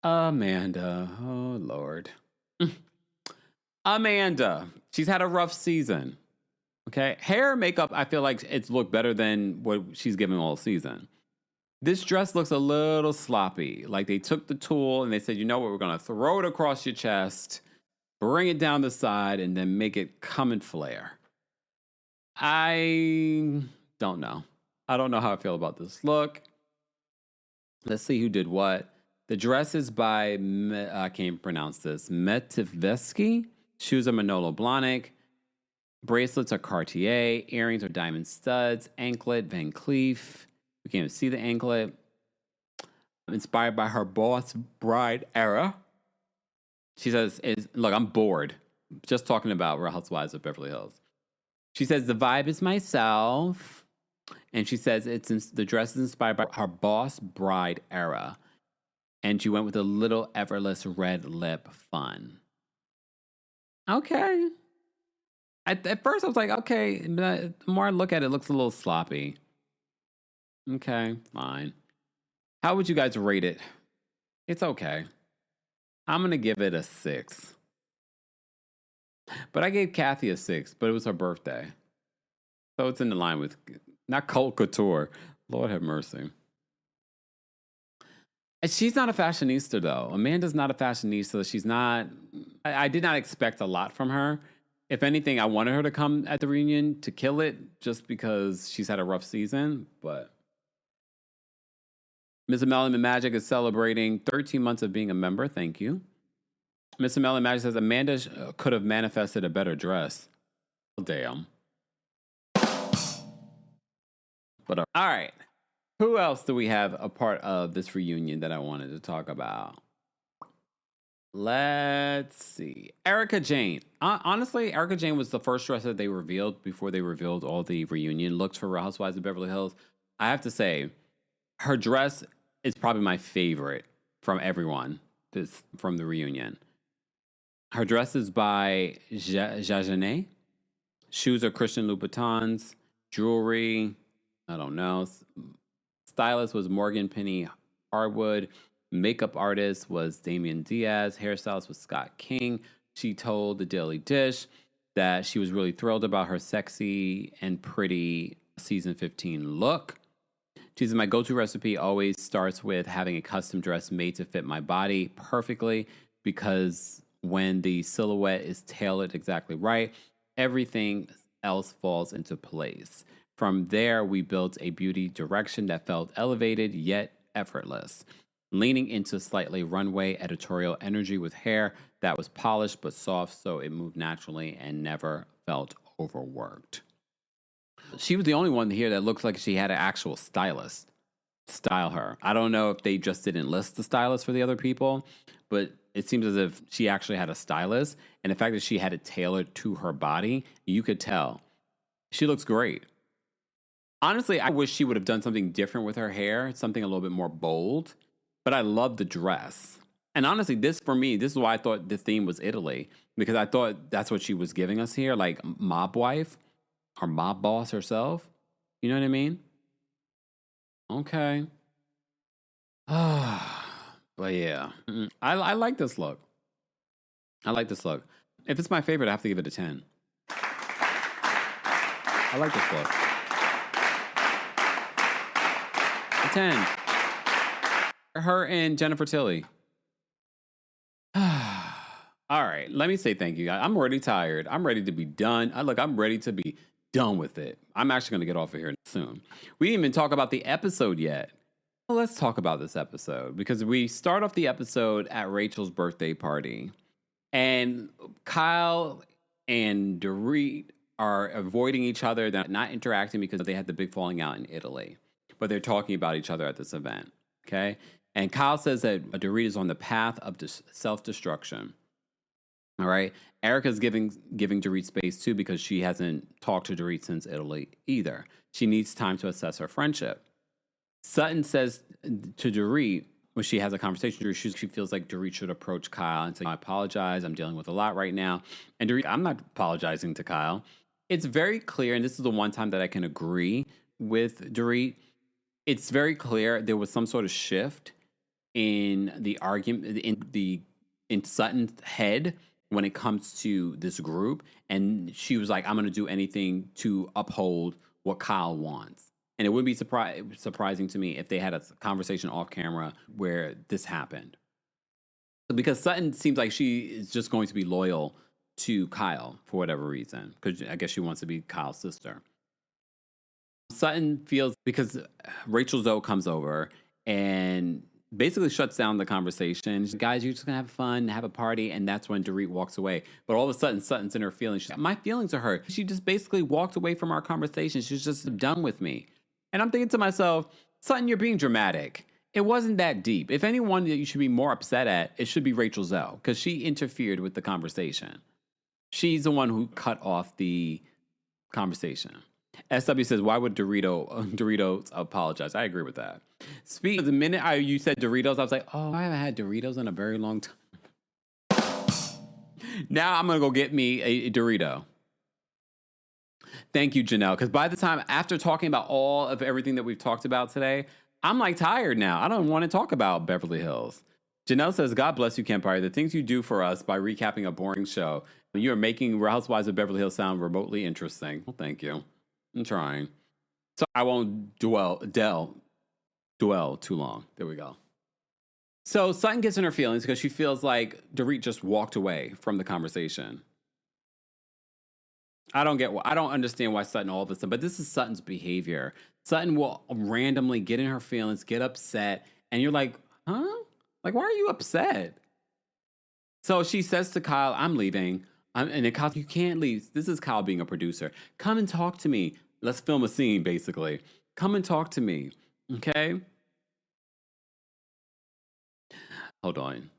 Amanda. Oh, Lord. Amanda. She's had a rough season. Okay. Hair, makeup, I feel like it's looked better than what she's given all season. This dress looks a little sloppy. Like they took the tool and they said, you know what? We're going to throw it across your chest. Bring it down the side and then make it come and flare. I don't know. I don't know how I feel about this look. Let's see who did what. The dress is by, I can't pronounce this, Metivesky. Shoes are Manolo Blahnik. Bracelets are Cartier. Earrings are diamond studs. Anklet, Van Cleef. We can't even see the anklet. Inspired by her Boss Bride era. She says, look, I'm bored just talking about Real Housewives of Beverly Hills. She says, the vibe is myself. And she says, the dress is inspired by her Boss Bride era. And she went with a little effortless red lip fun. Okay. At first, I was like, okay. The more I look at it, it looks a little sloppy. Okay, fine. How would you guys rate it? It's okay. I'm going to give it a 6. But I gave Kathy a 6, but it was her birthday. So it's in the line with, not Cult Couture. Lord have mercy. And she's not a fashionista, though. Amanda's not a fashionista. She's not. I did not expect a lot from her. If anything, I wanted her to come at the reunion to kill it just because she's had a rough season. But Miss Melon Magic is celebrating 13 months of being a member. Thank you. Miss Melon Magic says Amanda could have manifested a better dress. Oh, damn. But all right. Who else do we have a part of this reunion that I wanted to talk about? Let's see. Erica Jane. Honestly, Erica Jane was the first dress that they revealed before they revealed all the reunion looks for Real Housewives of Beverly Hills. I have to say, her dress is probably my favorite from everyone from the reunion. Her dress is by Jajanet. Shoes are Christian Louboutins. Jewelry, I don't know. Stylist was Morgan Penny Harwood. Makeup artist was Damian Diaz. Hairstylist was Scott King. She told the Daily Dish that she was really thrilled about her sexy and pretty season 15 look. She said, my go-to recipe always starts with having a custom dress made to fit my body perfectly, because when the silhouette is tailored exactly right, everything else falls into place. From there, we built a beauty direction that felt elevated yet effortless, leaning into slightly runway editorial energy with hair that was polished but soft, so it moved naturally and never felt overworked. She was the only one here that looks like she had an actual stylist style her. I don't know if they just didn't list the stylist for the other people, but it seems as if she actually had a stylist. And the fact that she had it tailored to her body, you could tell. She looks great. Honestly, I wish she would have done something different with her hair, something a little bit more bold, but I love the dress. And honestly, this for me, this is why I thought the theme was Italy, because I thought that's what she was giving us here, like mob wife or mob boss herself. You know what I mean? Okay. But yeah, I like this look. I like this look. If it's my favorite, I have to give it a 10. I like this look. A 10. Her and Jennifer Tilly. All right, let me say thank you. I'm already tired. I'm ready to be done. I'm ready to be done with it. I'm actually going to get off of here soon. We didn't even talk about the episode yet. Well, let's talk about this episode, because we start off the episode at Rachel's birthday party, and Kyle and Dorit are avoiding each other. They're not interacting because they had the big falling out in Italy, but they're talking about each other at this event. Okay. And Kyle says that Dorit is on the path of self-destruction. All right. Erica's giving Dorit space too, because she hasn't talked to Dorit since Italy either. She needs time to assess her friendship. Sutton says to Dorit, when she has a conversation, she feels like Dorit should approach Kyle and say, I apologize. I'm dealing with a lot right now. And Dorit, I'm not apologizing to Kyle. It's very clear, and this is the one time that I can agree with Dorit. It's very clear there was some sort of shift in the argument, in Sutton's head when it comes to this group. And she was like, I'm going to do anything to uphold what Kyle wants. And it wouldn't be surprising to me if they had a conversation off camera where this happened. Because Sutton seems like she is just going to be loyal to Kyle for whatever reason, because I guess she wants to be Kyle's sister. Sutton feels, because Rachel Zoe comes over and basically shuts down the conversation. She's, guys, you're just going to have fun, have a party. And that's when Dorit walks away. But all of a sudden, Sutton's in her feelings. She's like, my feelings are hurt. She just basically walked away from our conversation. She's just done with me. And I'm thinking to myself, Sutton, you're being dramatic. It wasn't that deep. If anyone that you should be more upset at, it should be Rachel Zoe, because she interfered with the conversation. She's the one who cut off the conversation. SW says, why would Doritos apologize? I agree with that. Speaking of the minute you said Doritos, I was like, oh, I haven't had Doritos in a very long time. Now I'm going to go get me a Dorito. Thank you, Janelle. Because by the time, after talking about all of everything that we've talked about today, I'm like tired now. I don't want to talk about Beverly Hills. Janelle says, God bless you, Kempire. The things you do for us by recapping a boring show. You are making Real Housewives of Beverly Hills sound remotely interesting. Well, thank you. I'm trying. So I won't dwell too long. There we go. So Sutton gets in her feelings because she feels like Dorit just walked away from the conversation. I don't understand why Sutton all of a sudden, but this is Sutton's behavior. Sutton will randomly get in her feelings, get upset, and you're like, huh? Like, why are you upset? So she says to Kyle, I'm leaving. And then Kyle, you can't leave. This is Kyle being a producer. Come and talk to me. Let's film a scene, basically. Come and talk to me. Okay? Hold on.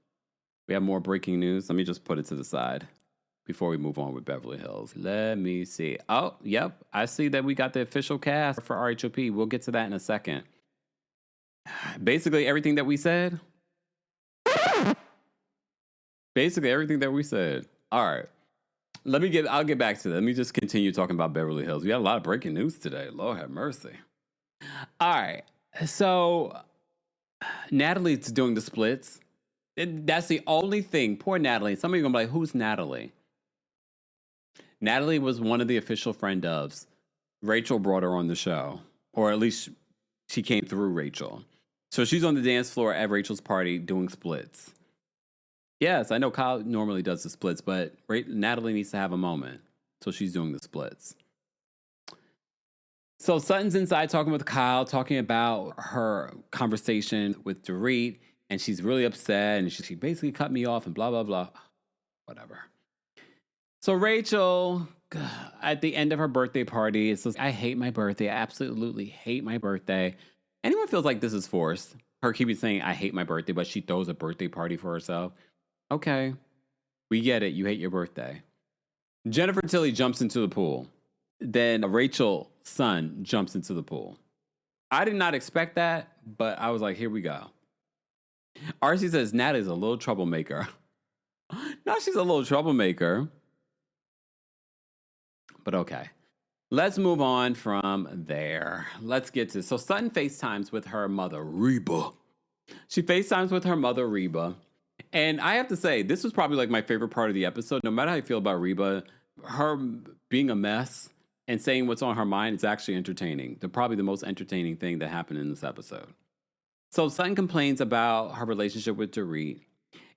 We have more breaking news. Let me just put it to the side before we move on with Beverly Hills. Let me see. Oh, yep. I see that we got the official cast for RHOP. We'll get to that in a second. Basically, everything that we said. All right. I'll get back to that. Let me just continue talking about Beverly Hills. We got a lot of breaking news today. Lord have mercy. All right. So Natalie's doing the splits. That's the only thing. Poor Natalie. Some of you are going to be like, who's Natalie? Natalie was one of the official friend ofs. Rachel brought her on the show, or at least she came through Rachel. So she's on the dance floor at Rachel's party doing splits. Yes, I know Kyle normally does the splits, but Natalie needs to have a moment. So she's doing the splits. So Sutton's inside talking with Kyle, talking about her conversation with Dorit, and she's really upset, and she basically cut me off and blah, blah, blah. Whatever. So Rachel, at the end of her birthday party, says, I hate my birthday. I absolutely hate my birthday. Anyone feels like this is forced? Her keeping saying, I hate my birthday, but she throws a birthday party for herself. Okay, we get it. You hate your birthday. Jennifer Tilly jumps into the pool. Then Rachel's son jumps into the pool. I did not expect that, but I was like, here we go. RC says, Natalie's a little troublemaker. Now she's a little troublemaker. But okay. Let's move on from there. Let's get to, so Sutton FaceTimes with her mother, Reba. She FaceTimes with her mother, Reba. And I have to say, this was probably like my favorite part of the episode. No matter how you feel about Reba, her being a mess and saying what's on her mind is actually entertaining. Probably the most entertaining thing that happened in this episode. So Sutton complains about her relationship with Dorit.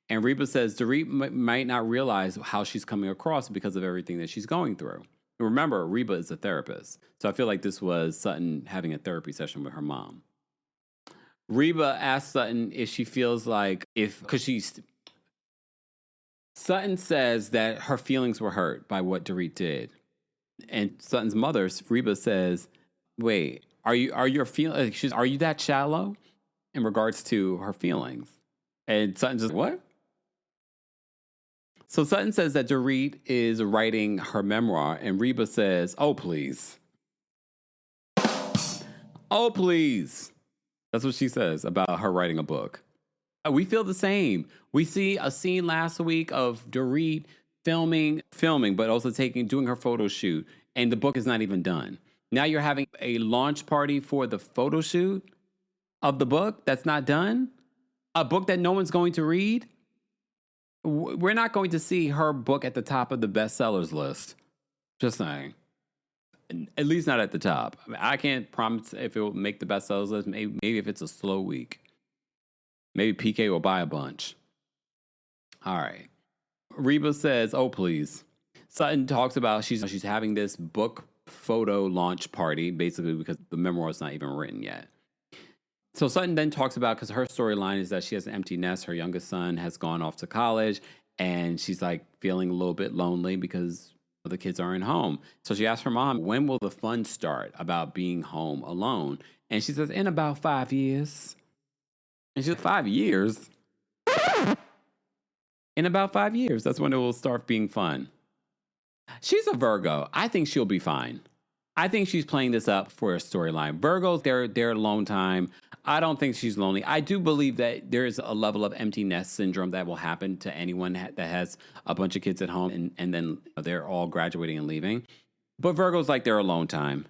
And Reba says Dorit might not realize how she's coming across because of everything that she's going through. Remember, Reba is a therapist. So I feel like this was Sutton having a therapy session with her mom. Reba asks Sutton if she feels like Sutton says that her feelings were hurt by what Dorit did. And Sutton's mother, Reba, says, wait, are you that shallow in regards to her feelings? And Sutton just, what? So Sutton says that Dorit is writing her memoir, and Reba says, oh, please. Oh, please. That's what she says about her writing a book. We feel the same. We see a scene last week of Dorit filming, but also doing her photo shoot, and the book is not even done. Now you're having a launch party for the photo shoot of the book that's not done? A book that no one's going to read? We're not going to see her book at the top of the bestsellers list. Just saying. At least not at the top. I can't promise if it will make the bestsellers list. Maybe if it's a slow week. Maybe PK will buy a bunch. All right. Reba says, oh, please. Sutton talks about she's having this book photo launch party, basically because the memoir is not even written yet. So Sutton then talks about, because her storyline is that she has an empty nest. Her youngest son has gone off to college, and she's like feeling a little bit lonely because the kids aren't home. So she asks her mom, when will the fun start about being home alone? And she says, in about 5 years. And she's 5 years? In about 5 years, that's when it will start being fun. She's a Virgo. I think she'll be fine. I think she's playing this up for a storyline. Virgos, they're alone time. I don't think she's lonely. I do believe that there is a level of empty nest syndrome that will happen to anyone that has a bunch of kids at home and then they're all graduating and leaving. But Virgo's like their alone time.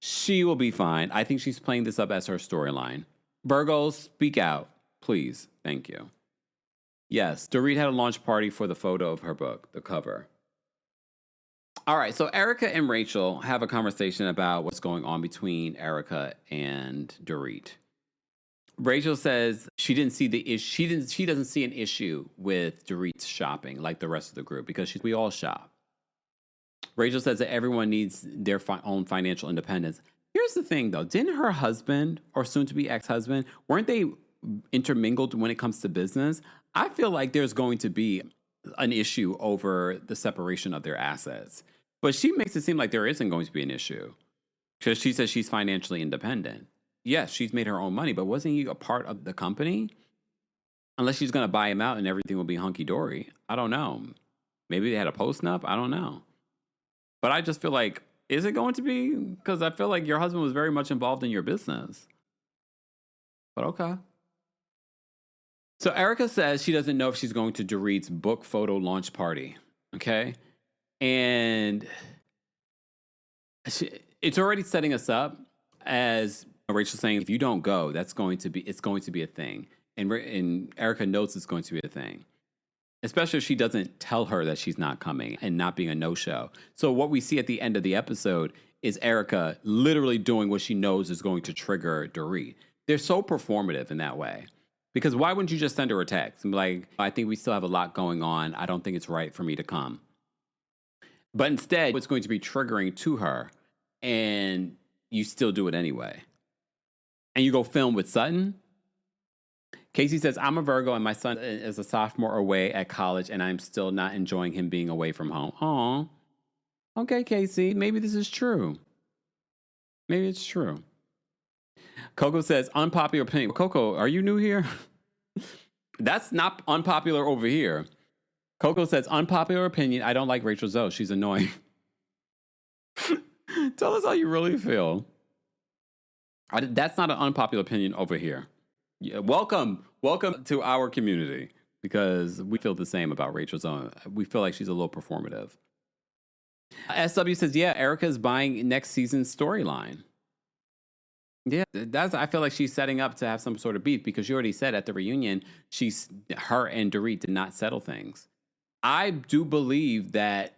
She will be fine. I think she's playing this up as her storyline. Virgos, speak out, please. Thank you. Yes, Dorit had a launch party for the photo of her book, the cover. All right, so Erica and Rachel have a conversation about what's going on between Erica and Dorit. Rachel says she didn't see the issue. She doesn't see an issue with Dorit shopping like the rest of the group because we all shop. Rachel says that everyone needs their own financial independence. Here's the thing, though. Didn't her husband or soon-to-be ex-husband, weren't they intermingled when it comes to business? I feel like there's going to be an issue over the separation of their assets. But she makes it seem like there isn't going to be an issue because she says she's financially independent. Yes, she's made her own money, but wasn't he a part of the company? Unless she's going to buy him out and everything will be hunky-dory. I don't know. Maybe they had a post-nup. I don't know. But I just feel like, is it going to be? Because I feel like your husband was very much involved in your business. But okay. So Erica says she doesn't know if she's going to Dorit's book photo launch party. Okay? And it's already setting us up as Rachel saying, if you don't go, it's going to be a thing. And Erica knows it's going to be a thing. Especially if she doesn't tell her that she's not coming and not being a no-show. So what we see at the end of the episode is Erica literally doing what she knows is going to trigger Dorit. They're so performative in that way. Because why wouldn't you just send her a text and be like, I think we still have a lot going on. I don't think it's right for me to come. But instead, it's going to be triggering to her. And you still do it anyway. And you go film with Sutton. Casey says, I'm a Virgo and my son is a sophomore away at college and I'm still not enjoying him being away from home. Aw. Okay, Casey, maybe this is true. Maybe it's true. Coco says, unpopular opinion. Coco, are you new here? That's not unpopular over here. Coco says, unpopular opinion. I don't like Rachel Zoe. She's annoying. Tell us how you really feel. That's not an unpopular opinion over here. Yeah, welcome to our community because we feel the same about Rachel Zoe. We feel like she's a little performative. SW says, yeah, Erica is buying next season's storyline. Yeah, I feel like she's setting up to have some sort of beef because she already said at the reunion, her and Dorit did not settle things. I do believe that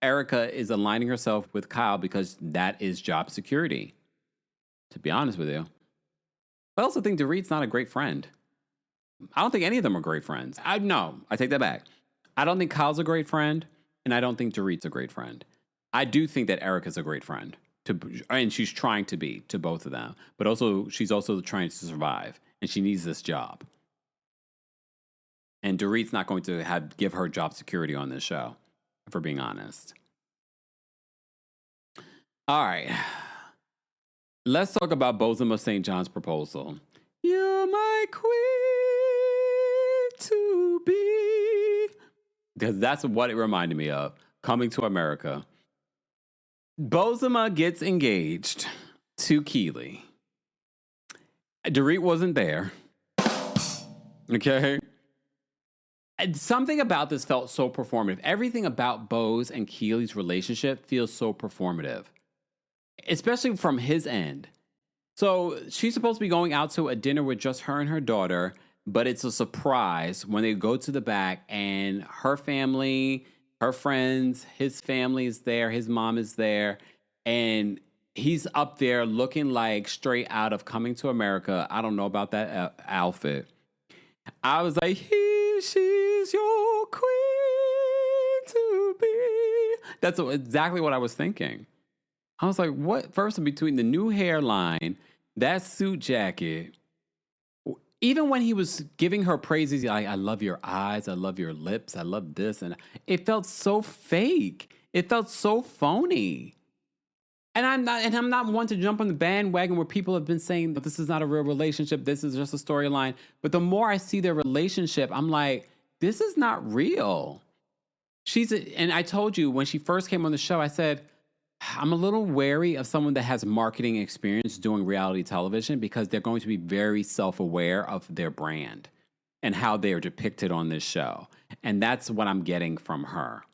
Erica is aligning herself with Kyle because that is job security, to be honest with you. I also think Dorit's not a great friend. I don't think any of them are great friends. I take that back. I don't think Kyle's a great friend, and I don't think Dorit's a great friend. I do think that Erica's a great friend, and she's trying to be to both of them. But also, she's also trying to survive, and she needs this job. And Dorit's not going to give her job security on this show, if we're being honest. All right. Let's talk about Bozoma St. John's proposal. You're my queen to be. Because that's what it reminded me of. Coming to America. Bozoma gets engaged to Keely. Dorit wasn't there. Okay? And something about this felt so performative. Everything about Boz and Keely's relationship feels so performative. Especially from his end. So she's supposed to be going out to a dinner with just her and her daughter, but it's a surprise when they go to the back and her family, her friends, his family is there, his mom is there, and he's up there looking like straight out of Coming to America. I don't know about that outfit. I was like, she's your queen to be. That's exactly what I was thinking. I was like, what? First, between the new hairline, that suit jacket, even when he was giving her praises, like, I love your eyes, I love your lips, I love this. And it felt so fake. It felt so phony. And I'm not one to jump on the bandwagon where people have been saying that this is not a real relationship. This is just a storyline. But the more I see their relationship, I'm like, this is not real. And I told you when she first came on the show, I said, I'm a little wary of someone that has marketing experience doing reality television because they're going to be very self-aware of their brand and how they are depicted on this show. And that's what I'm getting from her.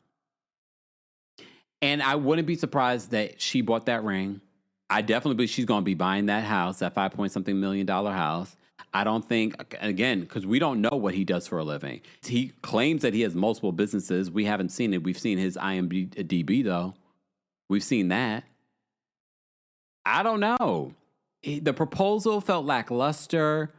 And I wouldn't be surprised that she bought that ring. I definitely believe she's going to be buying that house, that $5-point-something million house. I don't think, again, because we don't know what he does for a living. He claims that he has multiple businesses. We haven't seen it. We've seen his IMDb, though. We've seen that. I don't know. The proposal felt lackluster.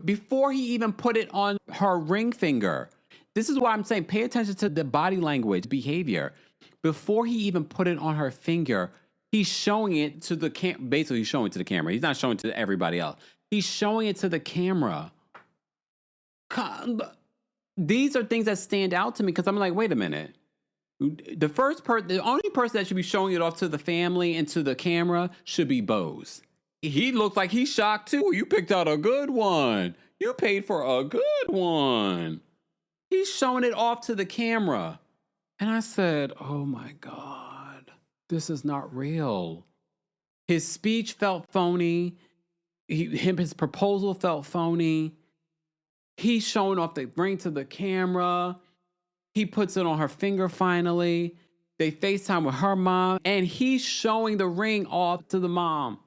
Before he even put it on her ring finger. This is what I'm saying. Pay attention to the body language, behavior. Before he even put it on her finger, he's showing it to the basically he's showing it to the camera. He's not showing it to everybody else. He's showing it to the camera. These are things that stand out to me because I'm like, wait a minute. The only person that should be showing it off to the family and to the camera should be Bose. He looks like he's shocked too. You picked out a good one. You paid for a good one. He's showing it off to the camera. And I said, oh my God, this is not real. His speech felt phony. His proposal felt phony. He's showing off the ring to the camera. He puts it on her finger finally. They FaceTime with her mom. And he's showing the ring off to the mom.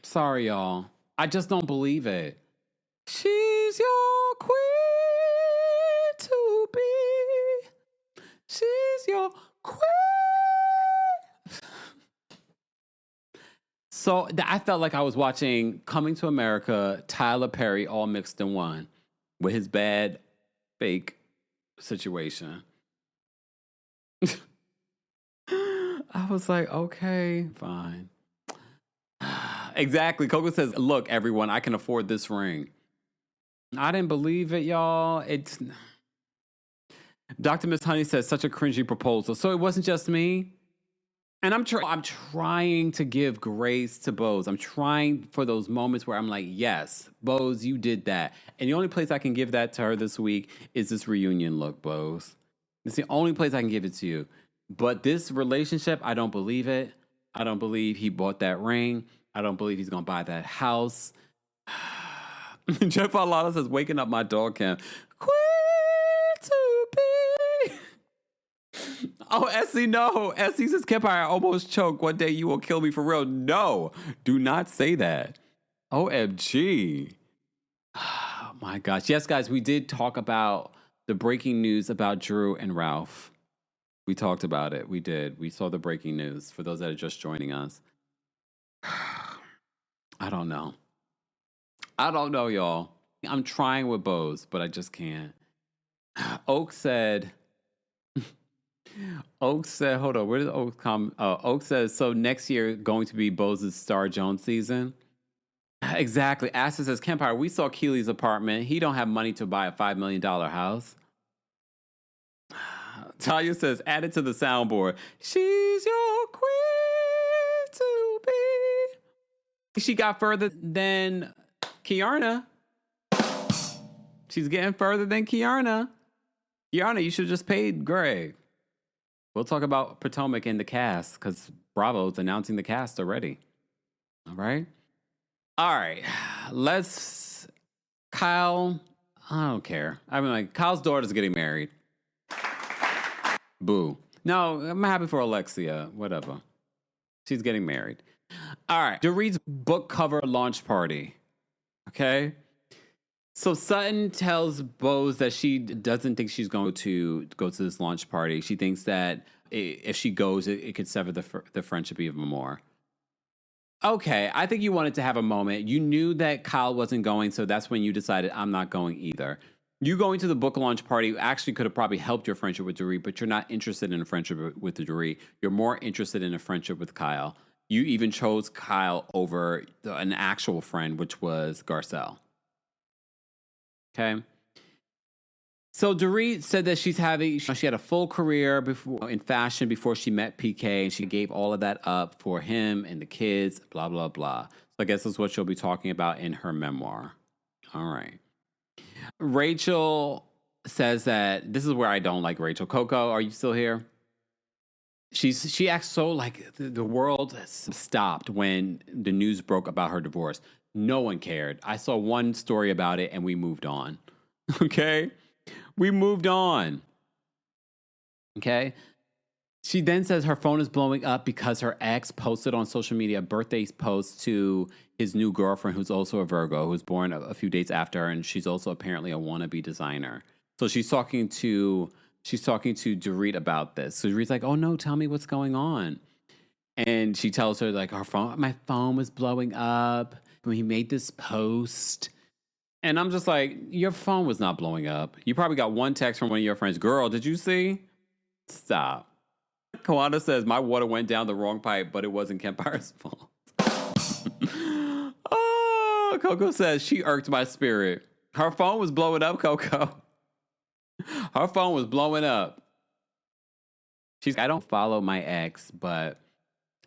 Sorry, y'all. I just don't believe it. She's your queen to be. She's your queen. So I felt like I was watching Coming to America, Tyler Perry all mixed in one with his bad fake situation. I was like, okay, fine. Exactly. Coco says, look, everyone, I can afford this ring. I didn't believe it, y'all. Dr. Miss Honey says, such a cringy proposal. So it wasn't just me. And I'm trying to give grace to Bose. I'm trying for those moments where I'm like, yes, Bose, you did that. And the only place I can give that to her this week is this reunion look, Bose. It's the only place I can give it to you. But this relationship, I don't believe it. I don't believe he bought that ring. I don't believe he's going to buy that house. Jeff Alana says, waking up my dog cam. Queen to be. Oh, Essie, no. Essie says, Kempire, I almost choked. One day you will kill me for real. No, do not say that. OMG. Oh, my gosh. Yes, guys, we did talk about the breaking news about Drew and Ralph. We talked about it. We did. We saw the breaking news for those that are just joining us. I don't know. I don't know, y'all. I'm trying with Bose, but I just can't. Oak said, hold on, where did Oak come? Oak says, so next year going to be Bose's Star Jones season? Exactly. Asta says, Kempire, we saw Keely's apartment. He don't have money to buy a $5 million house. Talia says, add it to the soundboard. She's your queen to be. She got further than Kiarna. She's getting further than Kiarna. Kiarna, you should have just paid Greg. We'll talk about Potomac and the cast because Bravo's announcing the cast already. All right. Kyle, I don't care. I mean, like, Kyle's daughter's getting married. Boo. No, I'm happy for Alexia. Whatever. She's getting married. All right. Dorit's book cover launch party. Okay. So Sutton tells Bose that she doesn't think she's going to go to this launch party. She thinks that if she goes, it could sever the friendship even more. Okay, I think you wanted to have a moment. You knew that Kyle wasn't going, so that's when you decided, I'm not going either. You going to the book launch party actually could have probably helped your friendship with Dorit, but you're not interested in a friendship with Dorit. You're more interested in a friendship with Kyle. You even chose Kyle over an actual friend, which was Garcelle. Okay. So Dorit said that she had a full career in fashion before she met PK, and she gave all of that up for him and the kids, blah, blah, blah. So I guess that's what she'll be talking about in her memoir. All right. Rachel says that this is where I don't like Rachel. Coco, are you still here? She acts so like the world stopped when the news broke about her divorce. No one cared. I saw one story about it and we moved on. Okay? We moved on. Okay? She then says her phone is blowing up because her ex posted on social media a birthday post to his new girlfriend, who's also a Virgo, who's born a few days after her, and she's also apparently a wannabe designer. So she's talking to Dorit about this. So Dorit's like, oh no, tell me what's going on. And she tells her, like, my phone was blowing up when he made this post. And I'm just like, your phone was not blowing up. You probably got one text from one of your friends. Girl, did you see? Stop. Kawanda says, my water went down the wrong pipe, but it wasn't Kempire's fault. Oh, Coco says, she irked my spirit. Her phone was blowing up, Coco. Her phone was blowing up. I don't follow my ex, but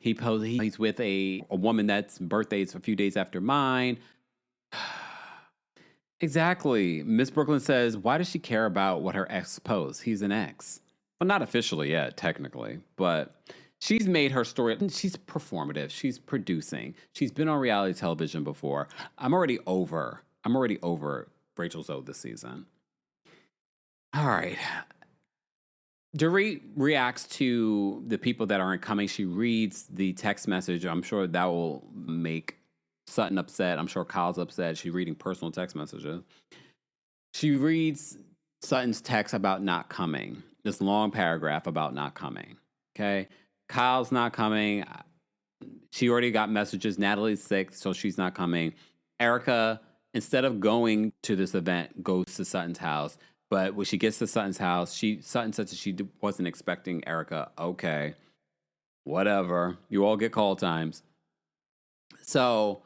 he's with a woman that's birthday's a few days after mine. Exactly. Miss Brooklyn says, why does she care about what her ex posts? He's an ex. Well, not officially yet, technically, but she's made her story. She's performative. She's producing. She's been on reality television before. I'm already over Rachel Zoe this season. All right. Dorit reacts to the people that aren't coming. She reads the text message. I'm sure that will make Sutton upset. I'm sure Kyle's upset. She's reading personal text messages. She reads Sutton's text about not coming. This long paragraph about not coming. Okay. Kyle's not coming. She already got messages. Natalie's sick, so she's not coming. Erica, instead of going to this event, goes to Sutton's house. But when she gets to Sutton's house, Sutton said that she wasn't expecting Erica. Okay, whatever. You all get call times. So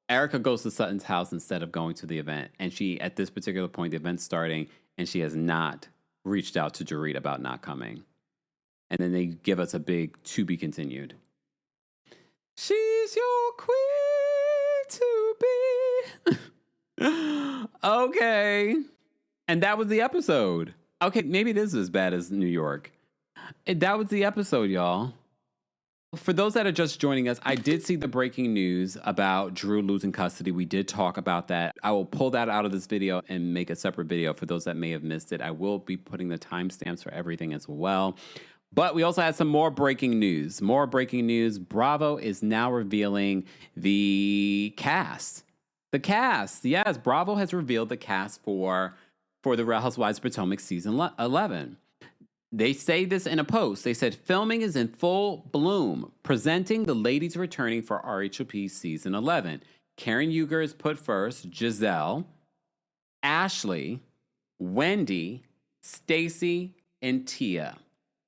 Erica goes to Sutton's house instead of going to the event. And she, at this particular point, the event's starting, and she has not reached out to Dorit about not coming. And then they give us a big to be continued. She's your queen to be. Okay. And that was the episode. Okay, maybe this is as bad as New York. That was the episode, y'all. For those that are just joining us, I did see the breaking news about Drew losing custody. We did talk about that. I will pull that out of this video and make a separate video for those that may have missed it. I will be putting the timestamps for everything as well. But we also had some more breaking news. More breaking news. Bravo is now revealing the cast. The cast. Yes, Bravo has revealed the cast for the Real Housewives of Potomac season 11. They say this in a post. They said, filming is in full bloom, presenting the ladies returning for RHOP season 11. Karen Huger is put first, Giselle, Ashley, Wendy, Stacy, and Tia.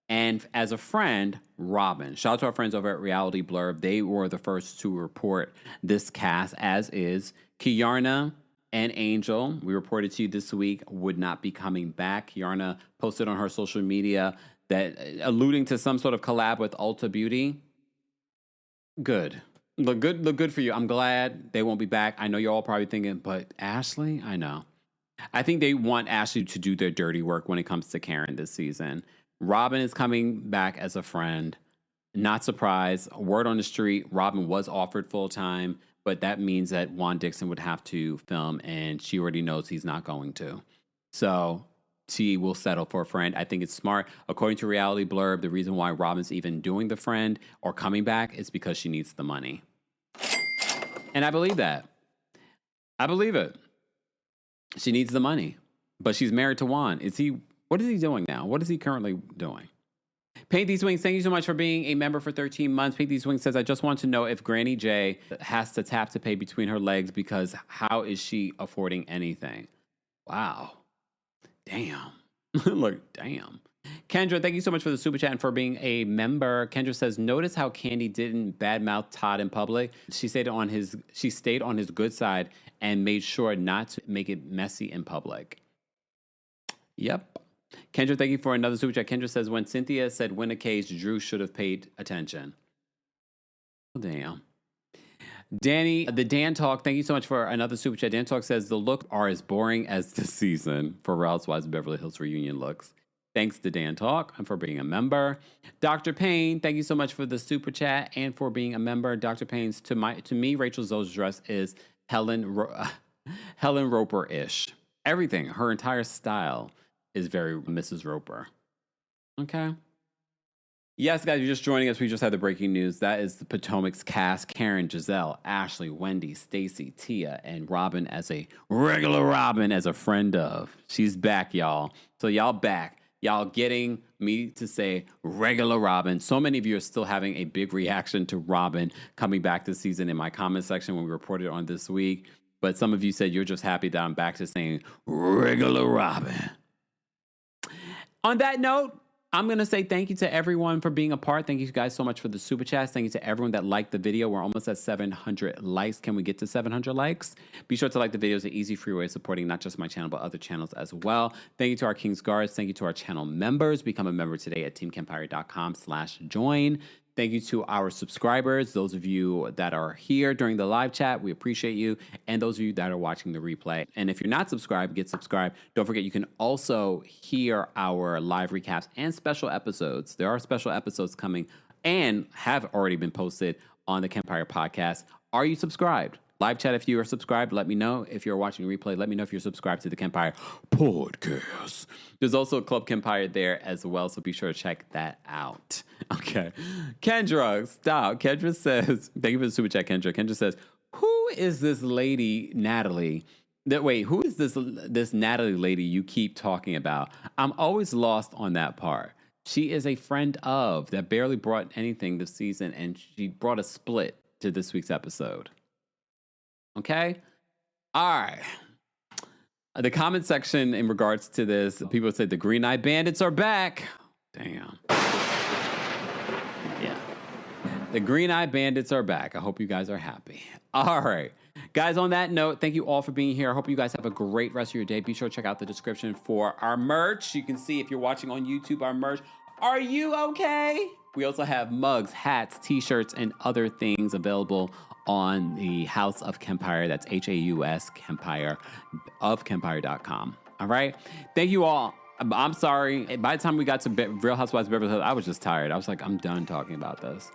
And as a friend, Robin. Shout out to our friends over at Reality Blurb. They were the first to report this cast, as is Kiarna and Angel. We reported to you this week would not be coming back. Kiarna posted on her social media that alluding to some sort of collab with Ulta Beauty. Good. Look good for you. I'm glad they won't be back. I know you're all probably thinking, but Ashley? I know. I think they want Ashley to do their dirty work when it comes to Karen this season. Robin is coming back as a friend. Not surprised. Word on the street, Robin was offered full-time, but that means that Juan Dixon would have to film, and she already knows he's not going to. So she will settle for a friend. I think it's smart. According to Reality Blurb, the reason why Robin's even doing the friend or coming back is because she needs the money. And I believe that. I believe it. She needs the money. But she's married to Juan. What is he doing now? What is he currently doing? Paint These Wings, thank you so much for being a member for 13 months. Paint These Wings says, I just want to know if Granny J has to tap to pay between her legs because how is she affording anything? Wow. Damn. Look, damn. Kendra, thank you so much for the super chat and for being a member. Kendra says, notice how Candy didn't badmouth Todd in public. She stayed on his good side and made sure not to make it messy in public. Yep. Kendra, thank you for another super chat. Kendra says, when Cynthia said win a case, Drew should have paid attention. Oh, damn. Danny, the Dan Talk, thank you so much for another super chat. Dan Talk says, the looks are as boring as the season for Real Housewives of Beverly Hills reunion looks. Thanks to Dan Talk and for being a member. Dr. Payne, thank you so much for the super chat and for being a member. Dr. Payne's, to me, Rachel Zoe's dress is Helen Roper-ish. Everything, her entire style is very Mrs. Roper. Okay. Yes, guys, you're just joining us. We just had the breaking news. That is the Potomac's cast. Karen, Giselle, Ashley, Wendy, Stacy, Tia, and Robin as a regular Robin as a friend of. She's back, y'all. So y'all back. y'all getting me to say regular Robin. So many of you are still having a big reaction to Robin coming back this season in my comment section when we reported on this week. But some of you said you're just happy that I'm back to saying regular Robin. On that note, I'm going to say thank you to everyone for being a part. Thank you guys so much for the super chats. Thank you to everyone that liked the video. We're almost at 700 likes. Can we get to 700 likes? Be sure to like the video. It's an easy, free way of supporting not just my channel, but other channels as well. Thank you to our King's Guards. Thank you to our channel members. Become a member today at TheKempire.com/join. Thank you to our subscribers, those of you that are here during the live chat. We appreciate you. And those of you that are watching the replay. And if you're not subscribed, get subscribed. Don't forget, you can also hear our live recaps and special episodes. There are special episodes coming and have already been posted on the Kempire podcast. Are you subscribed? Live chat, if you are subscribed, let me know. If you're watching replay, let me know if you're subscribed to the Kempire podcast. There's also a Club Kempire there as well, so be sure to check that out. Okay. Kendra, stop. Kendra says, thank you for the super chat, Kendra. Kendra says, who is this lady, Natalie? Who is this Natalie lady you keep talking about? I'm always lost on that part. She is a friend of that barely brought anything this season, and she brought a split to this week's episode. Okay? All right. The comment section in regards to this, people say the Green Eye Bandits are back. Damn. Yeah. The Green Eye Bandits are back. I hope you guys are happy. All right. Guys, on that note, thank you all for being here. I hope you guys have a great rest of your day. Be sure to check out the description for our merch. You can see if you're watching on YouTube, our merch. Are you okay? We also have mugs, hats, t-shirts, and other things available on the House of Kempire. That's HAUS Kempire of Kempire.com. All right. Thank you all. I'm sorry. By the time we got to Real Housewives of Beverly Hills, I was just tired. I was like, I'm done talking about this.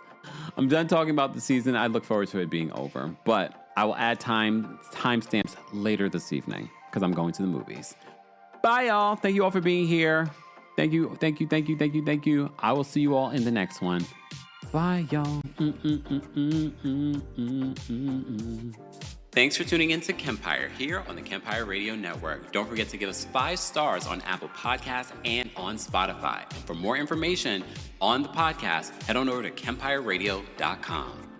I'm done talking about the season. I look forward to it being over. But I will add timestamps later this evening because I'm going to the movies. Bye, y'all. Thank you all for being here. Thank you. Thank you. Thank you. Thank you. Thank you. I will see you all in the next one. Bye, y'all. Thanks for tuning in to Kempire here on the Kempire Radio Network. Don't forget to give us 5 stars on Apple Podcasts and on Spotify. And for more information on the podcast, head on over to KempireRadio.com.